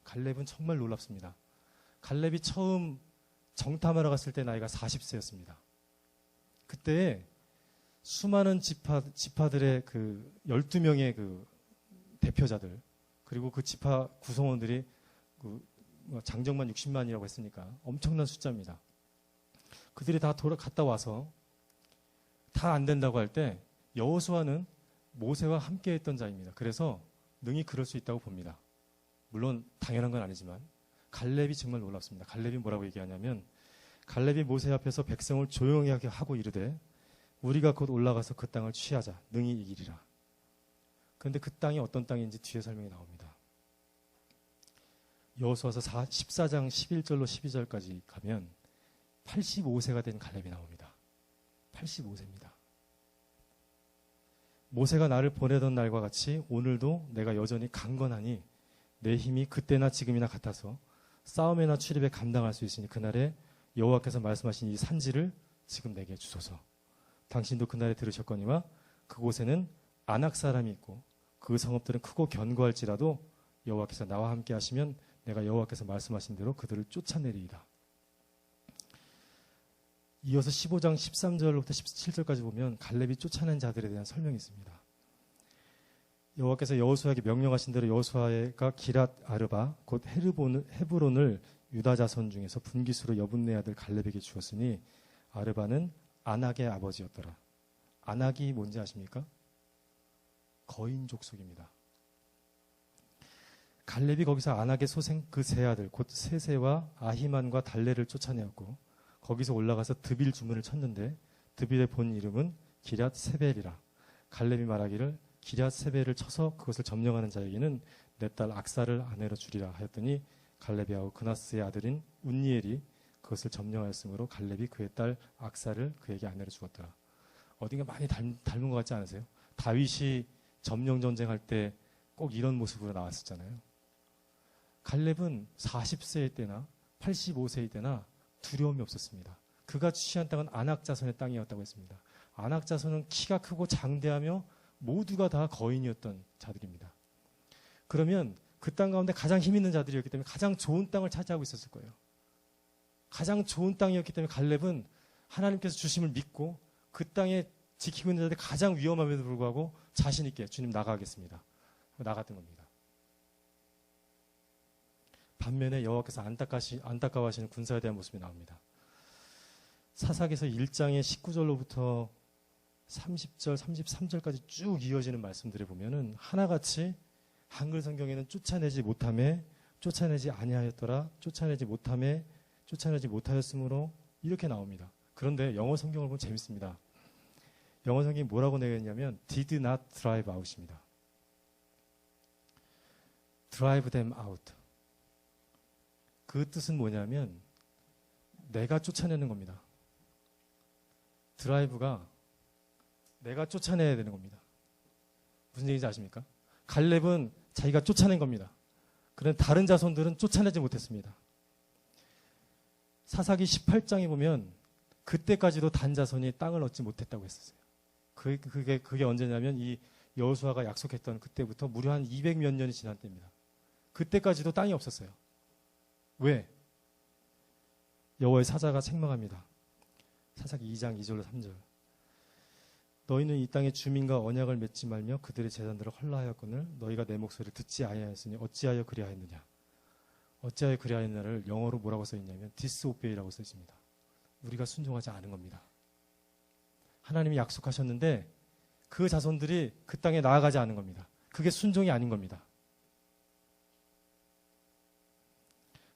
A: 갈렙은 정말 놀랍습니다. 갈렙이 처음 정탐하러 갔을 때 나이가 40세였습니다. 그때 수많은 지파들의 그 12명의 그 대표자들 그리고 그 지파 구성원들이 그 장정만 60만이라고 했으니까 엄청난 숫자입니다. 그들이 다 갔다 와서 다 안 된다고 할 때 여호수아는 모세와 함께 했던 자입니다. 그래서 능히 그럴 수 있다고 봅니다. 물론 당연한 건 아니지만 갈렙이 정말 놀랍습니다. 갈렙이 뭐라고 얘기하냐면 갈렙이 모세 앞에서 백성을 조용히 하고 이르되 우리가 곧 올라가서 그 땅을 취하자 능히 이기리라. 그런데 그 땅이 어떤 땅인지 뒤에 설명이 나옵니다. 여호수아서 14장 11절로 12절까지 가면 85세가 된 갈렙이 나옵니다. 85세입니다. 모세가 나를 보내던 날과 같이 오늘도 내가 여전히 강건하니 내 힘이 그때나 지금이나 같아서 싸움이나 출입에 감당할 수 있으니 그날에 여호와께서 말씀하신 이 산지를 지금 내게 주소서. 당신도 그날에 들으셨거니와 그곳에는 아낙 사람이 있고 그 성읍들은 크고 견고할지라도 여호와께서 나와 함께 하시면 내가 여호와께서 말씀하신 대로 그들을 쫓아내리이다. 이어서 15장 13절부터 17절까지 보면 갈렙이 쫓아낸 자들에 대한 설명이 있습니다. 여호와께서 여호수아에게 명령하신 대로 여호수아가 기랏 아르바 곧 헤브론을 유다 자손 중에서 분기수로 여분네 아들 갈렙에게 주었으니 아르바는 아낙의 아버지였더라. 아낙이 뭔지 아십니까? 거인 족속입니다. 갈렙이 거기서 아낙의 소생 그 세 아들 곧 세세와 아히만과 달레를 쫓아내었고 거기서 올라가서 드빌 주문을 쳤는데 드빌의 본 이름은 기랏 세벨이라. 갈렙이 말하기를 기랏 세벨을 쳐서 그것을 점령하는 자에게는 내 딸 악사를 아내로 주리라 하였더니 갈렙이하고 그나스의 아들인 운니엘이 그것을 점령하였으므로 갈렙이 그의 딸 악사를 그에게 아내로 주었더라. 어딘가 많이 닮은 것 같지 않으세요? 다윗이 점령 전쟁할 때 꼭 이런 모습으로 나왔었잖아요. 갈렙은 40세의 때나 85세의 때나 두려움이 없었습니다. 그가 취한 땅은 아낙 자손의 땅이었다고 했습니다. 아낙 자손은 키가 크고 장대하며 모두가 다 거인이었던 자들입니다. 그러면 그 땅 가운데 가장 힘 있는 자들이었기 때문에 가장 좋은 땅을 차지하고 있었을 거예요. 가장 좋은 땅이었기 때문에 갈렙은 하나님께서 주심을 믿고 그 땅에 지키고 있는 자들이 가장 위험함에도 불구하고 자신 있게 주님 나가겠습니다. 나갔던 겁니다. 반면에 여호와께서 안타까워하시는 군사에 대한 모습이 나옵니다. 사사기서 1장의 19절로부터 30절, 33절까지 쭉 이어지는 말씀들을 보면은 하나같이 한글 성경에는 쫓아내지 못함에 쫓아내지 아니하였더라, 쫓아내지 못함에 쫓아내지 못하였으므로 이렇게 나옵니다. 그런데 영어 성경을 보면 재밌습니다. 영어 성경이 뭐라고 내겠냐면 did not drive out입니다. drive them out. 그 뜻은 뭐냐면 내가 쫓아내는 겁니다. 드라이브가 내가 쫓아내야 되는 겁니다. 무슨 얘기인지 아십니까? 갈렙은 자기가 쫓아낸 겁니다. 그런데 다른 자손들은 쫓아내지 못했습니다. 사사기 18장에 보면 그때까지도 단 자손이 땅을 얻지 못했다고 했었어요. 그게 언제냐면 이 여호수아가 약속했던 그때부터 무려 한 200몇 년이 지난 때입니다. 그때까지도 땅이 없었어요. 왜? 여호와의 사자가 책망합니다. 사사기 2장 2절로 3절. 너희는 이 땅의 주민과 언약을 맺지 말며 그들의 재단들을 헐라하였거늘 너희가 내 목소리를 듣지 아니하였으니 어찌하여 그리하였느냐. 어찌하여 그리하였느냐를 영어로 뭐라고 써 있냐면 disobey라고 써 있습니다. 우리가 순종하지 않은 겁니다. 하나님이 약속하셨는데 그 자손들이 그 땅에 나아가지 않은 겁니다. 그게 순종이 아닌 겁니다.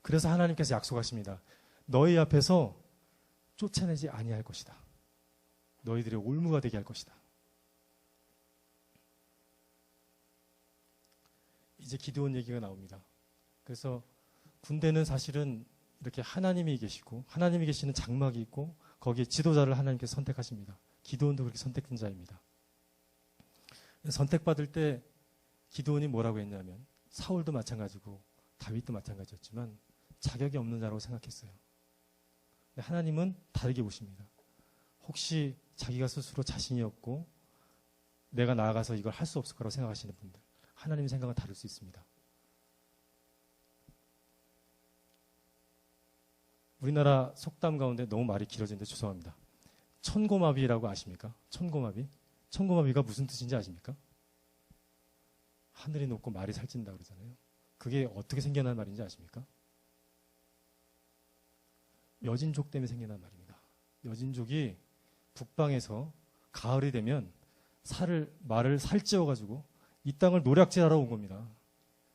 A: 그래서 하나님께서 약속하십니다. 너희 앞에서 쫓아내지 아니할 것이다. 너희들의 올무가 되게 할 것이다. 이제 기드온 얘기가 나옵니다. 그래서 군대는 사실은 이렇게 하나님이 계시고 하나님이 계시는 장막이 있고 거기에 지도자를 하나님께서 선택하십니다. 기드온도 그렇게 선택된 자입니다. 선택받을 때 기드온이 뭐라고 했냐면 사울도 마찬가지고 다윗도 마찬가지였지만 자격이 없는 자라고 생각했어요. 근데 하나님은 다르게 보십니다. 혹시 자기가 스스로 자신이 없고 내가 나아가서 이걸 할 수 없을 거라고 생각하시는 분들, 하나님의 생각은 다를 수 있습니다. 우리나라 속담 가운데 너무 말이 길어지는데 죄송합니다. 천고마비라고 아십니까? 천고마비? 천고마비가 무슨 뜻인지 아십니까? 하늘이 높고 말이 살찐다 그러잖아요. 그게 어떻게 생겨난 말인지 아십니까? 여진족 때문에 생겨난 말입니다. 여진족이 북방에서 가을이 되면 말을 살찌워가지고 이 땅을 노략질하러 온 겁니다.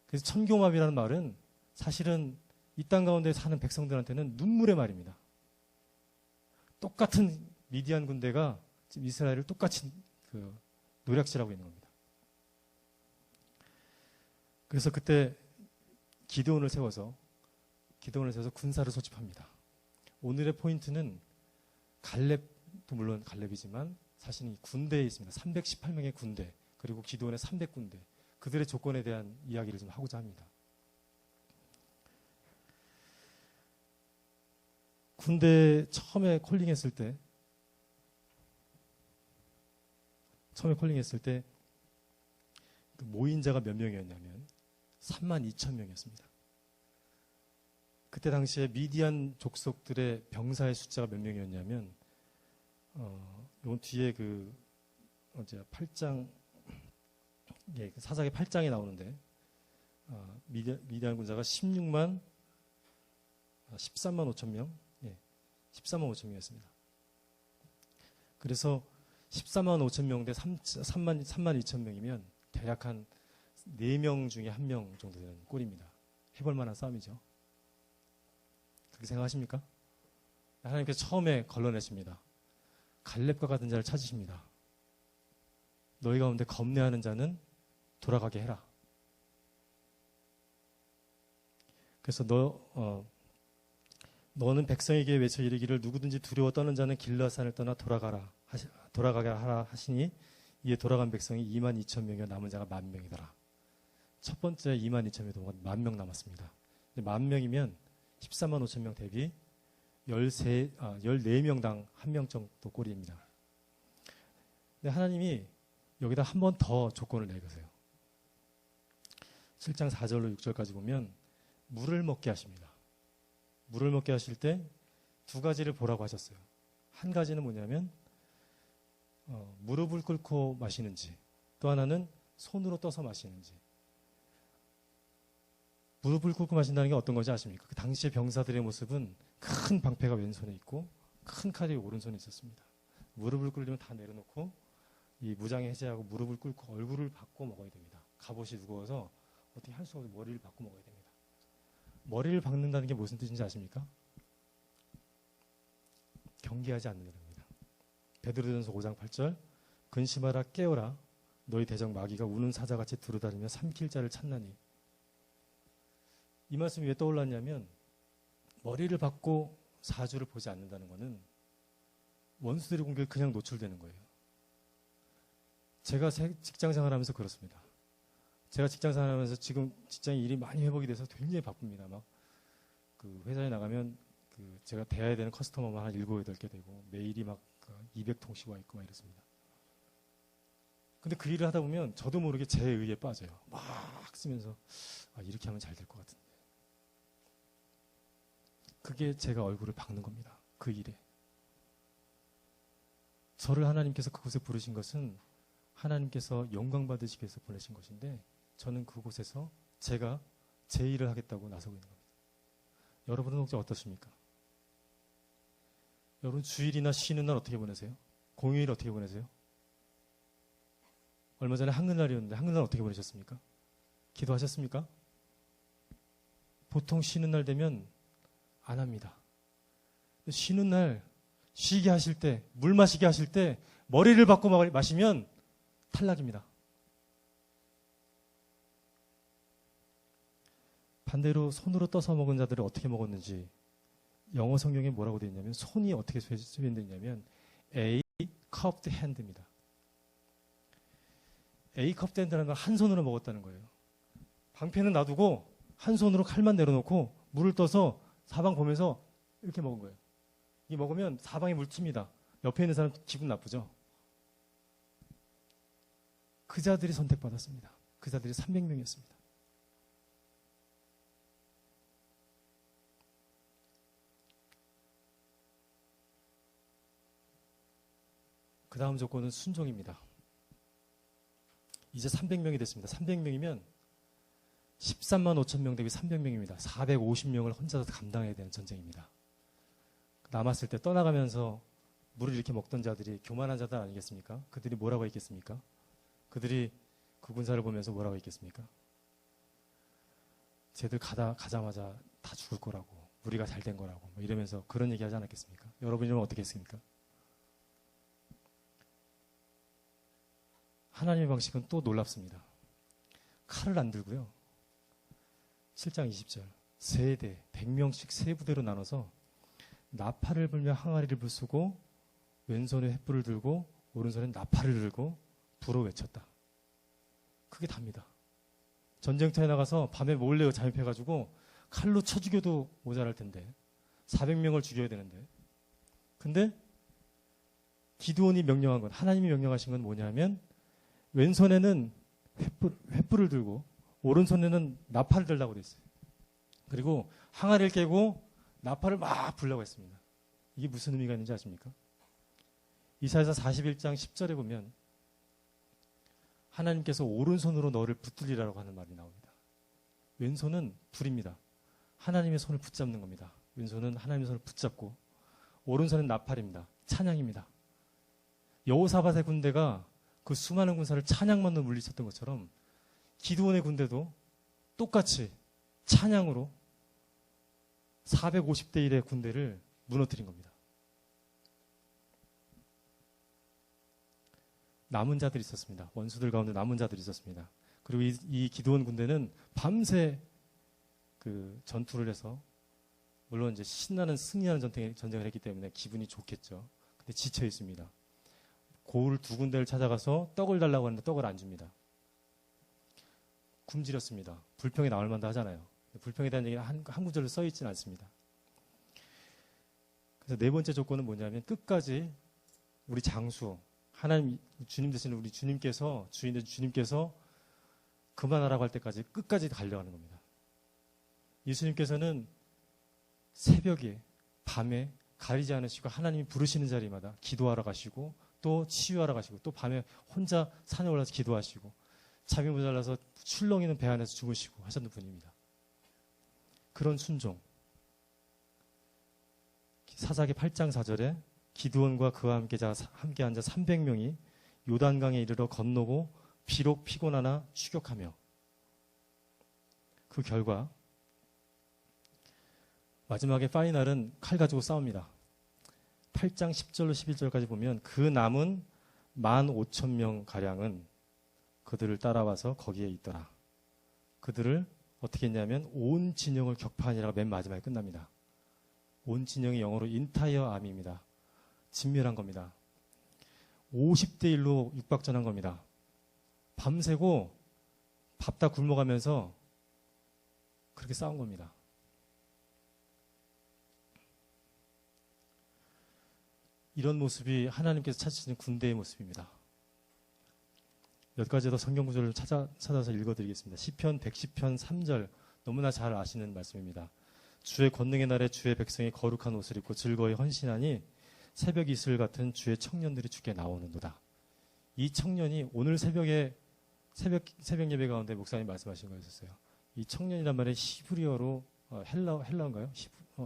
A: 그래서 천고마비라는 말은 사실은 이 땅 가운데 사는 백성들한테는 눈물의 말입니다. 똑같은 미디안 군대가 지금 이스라엘을 똑같이 노략질하고 있는 겁니다. 그래서 그때 기드온을 세워서 군사를 소집합니다. 오늘의 포인트는 갈렙도 물론 갈렙이지만 사실은 이 군대에 있습니다. 318명의 군대 그리고 기드온의 300군대 그들의 조건에 대한 이야기를 좀 하고자 합니다. 군대 처음에 콜링했을 때 그 모인 자가 몇 명이었냐면 32,000명이었습니다. 그때 당시에 미디안 족속들의 병사의 숫자가 몇 명이었냐면 요 뒤에 8장 사사기 8장에 나오는데 미디안 군사가 13만 5천 명, 13만 5천 명이었습니다. 그래서 14만 5천 명 대 3만 2천 명이면 대략 한 4명 중에 1명 정도 되는 꼴입니다. 해볼 만한 싸움이죠. 그렇게 생각하십니까? 하나님께서 처음에 걸러내십니다. 갈렙과 같은 자를 찾으십니다. 너희 가운데 겁내하는 자는 돌아가게 해라. 그래서 너는 백성에게 외쳐 이르기를 누구든지 두려워 떠는 자는 길라산을 떠나 돌아가게 하라 하시니 이에 돌아간 백성이 2만 2천 명이며 남은 자가 10,000명이더라. 첫 번째 2만 2천 명이 동안 10,000명 남았습니다. 10,000명이면 14만 5천 명 대비 14명당 1명 정도 꼴입니다. 근데 하나님이 여기다 한 번 더 조건을 내거세요. 7장 4절로 6절까지 보면 물을 먹게 하십니다. 물을 먹게 하실 때 두 가지를 보라고 하셨어요. 한 가지는 뭐냐면 무릎을 꿇고 마시는지, 또 하나는 손으로 떠서 마시는지. 무릎을 꿇고 마신다는 게 어떤 건지 아십니까? 그 당시의 병사들의 모습은 큰 방패가 왼손에 있고 큰 칼이 오른손에 있었습니다. 무릎을 꿇으면 다 내려놓고 이 무장에 해제하고 무릎을 꿇고 얼굴을 받고 먹어야 됩니다. 갑옷이 무거워서 어떻게 할 수 없이 머리를 받고 먹어야 됩니다. 머리를 박는다는 게 무슨 뜻인지 아십니까? 경계하지 않는 겁니다. 베드로전서 5장 8절 근심하라 깨어라 너희 대적 마귀가 우는 사자같이 두루다니며 삼킬 자를 찾나니. 이 말씀이 왜 떠올랐냐면 머리를 박고 사주를 보지 않는다는 것은 원수들의 공격에 그냥 노출되는 거예요. 제가 직장 생활하면서 그렇습니다. 제가 직장 생활하면서 지금 직장에 일이 많이 회복이 돼서 굉장히 바쁩니다. 막 그 회사에 나가면 그 제가 대해야 되는 커스터머만 한 7, 8개 되고 메일이 막 200통씩 와 있고 막 이렇습니다. 근데 그 일을 하다 보면 저도 모르게 제 의에 빠져요. 막 쓰면서 이렇게 하면 잘 될 것 같은데. 그게 제가 얼굴을 박는 겁니다. 그 일에. 저를 하나님께서 그곳에 부르신 것은 하나님께서 영광 받으시기 위해서 보내신 것인데 저는 그곳에서 제가 제 일을 하겠다고 나서고 있는 겁니다. 여러분은 혹시 어떠십니까? 여러분 주일이나 쉬는 날 어떻게 보내세요? 공휴일 어떻게 보내세요? 얼마 전에 한글날이었는데 한글날 어떻게 보내셨습니까? 기도하셨습니까? 보통 쉬는 날 되면 안 합니다. 쉬는 날 쉬게 하실 때, 물 마시게 하실 때 머리를 받고 마시면 탈락입니다. 반대로 손으로 떠서 먹은 자들은 어떻게 먹었는지 영어 성경에 뭐라고 되어 있냐면 손이 어떻게 표현되어 있냐면 A cupped hand입니다. A cupped hand라는 건 한 손으로 먹었다는 거예요. 방패는 놔두고 한 손으로 칼만 내려놓고 물을 떠서 사방 보면서 이렇게 먹은 거예요. 이 먹으면 사방에 물 튑니다. 옆에 있는 사람 기분 나쁘죠? 그 자들이 선택받았습니다. 그 자들이 300명이었습니다. 그 다음 조건은 순종입니다. 이제 300명이 됐습니다. 300명이면 13만 5천 명 대비 300명입니다. 450명을 혼자서 감당해야 되는 전쟁입니다. 남았을 때 떠나가면서 물을 이렇게 먹던 자들이 교만한 자들 아니겠습니까? 그들이 뭐라고 했겠습니까? 그들이 그 군사를 보면서 뭐라고 했겠습니까? 쟤들 가자마자 다 죽을 거라고, 우리가 잘 된 거라고 뭐 이러면서 그런 얘기 하지 않았겠습니까? 여러분이면 어떻게 했습니까? 하나님의 방식은 또 놀랍습니다. 칼을 안 들고요. 7장 20절 세대 100명씩 세 부대로 나눠서 나팔을 불며 항아리를 부수고 왼손에 횃불을 들고 오른손에 나팔을 들고 불어 외쳤다. 그게 답니다. 전쟁터에 나가서 밤에 몰래 잠입해가지고 칼로 쳐 죽여도 모자랄 텐데 400명을 죽여야 되는데 근데 기드온이 명령한 건 하나님이 명령하신 건 뭐냐면 왼손에는 횃불을 들고 오른손에는 나팔을 들라고 돼 있어요. 그리고 항아리를 깨고 나팔을 막 불려고 했습니다. 이게 무슨 의미가 있는지 아십니까? 이사야서 41장 10절에 보면 하나님께서 오른손으로 너를 붙들리라고 하는 말이 나옵니다. 왼손은 불입니다. 하나님의 손을 붙잡는 겁니다. 왼손은 하나님의 손을 붙잡고 오른손은 나팔입니다. 찬양입니다. 여호사밧의 군대가 그 수많은 군사를 찬양만으로 물리쳤던 것처럼 기드온의 군대도 똑같이 찬양으로 450대 1의 군대를 무너뜨린 겁니다. 남은 자들이 있었습니다. 원수들 가운데 남은 자들이 있었습니다. 그리고 이 기드온 군대는 밤새 그 전투를 해서 물론 이제 신나는 승리하는 전쟁을 했기 때문에 기분이 좋겠죠. 근데 지쳐 있습니다. 고을 두 군데를 찾아가서 떡을 달라고 하는데 떡을 안 줍니다. 굶주렸습니다. 불평이 나올 만도 하잖아요. 불평에 대한 얘기는 한 구절로 써 있지는 않습니다. 그래서 네 번째 조건은 뭐냐면 끝까지 우리 장수 하나님 주님 되시는 우리 주님께서 주인의 주님께서 그만하라고 할 때까지 끝까지 가려고 하는 겁니다. 예수님께서는 새벽에 밤에 가리지 않으시고 하나님이 부르시는 자리마다 기도하러 가시고 또 치유하러 가시고 또 밤에 혼자 산에 올라서 기도하시고 잠이 모자라서 출렁이는 배 안에서 주무시고 하셨던 분입니다. 그런 순종. 사사기 8장 4절에 기드온과 그와 함께 앉아 300명이 요단강에 이르러 건너고 비록 피곤하나 추격하며 그 결과 마지막에 파이널은 칼 가지고 싸웁니다. 8장 10절로 11절까지 보면 그 남은 15,000명 가량은 그들을 따라와서 거기에 있더라. 그들을 어떻게 했냐면 온 진영을 격파하니라가 맨 마지막에 끝납니다. 온 진영이 영어로 인타이어 아미입니다. 진멸한 겁니다. 50대 1로 육박전한 겁니다. 밤새고 밥 다 굶어가면서 그렇게 싸운 겁니다. 이런 모습이 하나님께서 찾으시는 군대의 모습입니다. 몇 가지 더 성경 구절을 찾아서 읽어드리겠습니다. 시편 110편 3절 너무나 잘 아시는 말씀입니다. 주의 권능의 날에 주의 백성이 거룩한 옷을 입고 즐거이 헌신하니 새벽 이슬 같은 주의 청년들이 주께 나오는도다. 이 청년이 오늘 새벽 예배 가운데 목사님 말씀하신 거였었어요. 이 청년이란 말은 히브리어로 헬라인가요?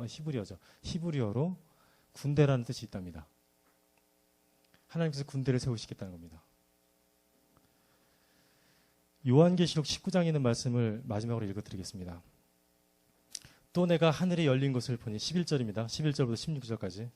A: 히브리어죠. 히브리어로 군대라는 뜻이 있답니다. 하나님께서 군대를 세우시겠다는 겁니다. 요한계시록 19장에 있는 말씀을 마지막으로 읽어드리겠습니다. 또 내가 하늘이 열린 것을 보니 11절입니다. 11절부터 16절까지.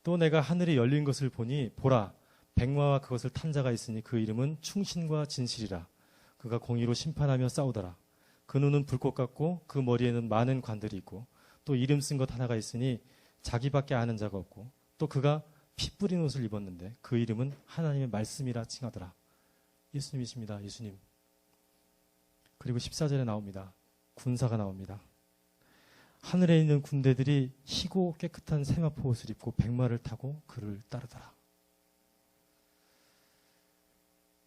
A: 또 내가 하늘이 열린 것을 보니 보라 백마와 그것을 탄 자가 있으니 그 이름은 충신과 진실이라. 그가 공의로 심판하며 싸우더라. 그 눈은 불꽃 같고 그 머리에는 많은 관들이 있고 또 이름 쓴 것 하나가 있으니 자기밖에 아는 자가 없고 또 그가 피 뿌린 옷을 입었는데 그 이름은 하나님의 말씀이라 칭하더라. 예수님이십니다. 예수님. 그리고 14절에 나옵니다. 군사가 나옵니다. 하늘에 있는 군대들이 희고 깨끗한 세마포 옷을 입고 백마를 타고 그를 따르더라.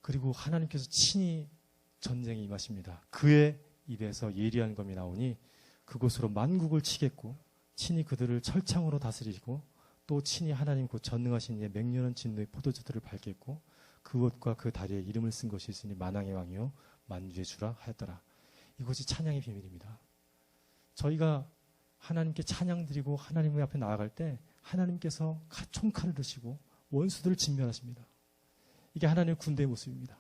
A: 그리고 하나님께서 친히 전쟁에 임하십니다. 그의 입에서 예리한 검이 나오니 그곳으로 만국을 치겠고 친히 그들을 철창으로 다스리고 또 친히 하나님 곧 전능하신 이의 맹렬한 진노의 포도주들을 밟겠고 그 옷과 그 다리에 이름을 쓴 것이 있으니 만왕의 왕이요 만주의 주라 하였더라. 이것이 찬양의 비밀입니다. 저희가 하나님께 찬양 드리고 하나님 앞에 나아갈 때 하나님께서 총칼을 드시고 원수들을 진멸하십니다. 이게 하나님의 군대의 모습입니다.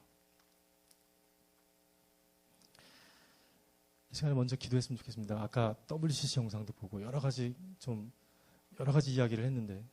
A: 이 시간에 먼저 기도했으면 좋겠습니다. 아까 WCC 영상도 보고 여러 가지 이야기를 했는데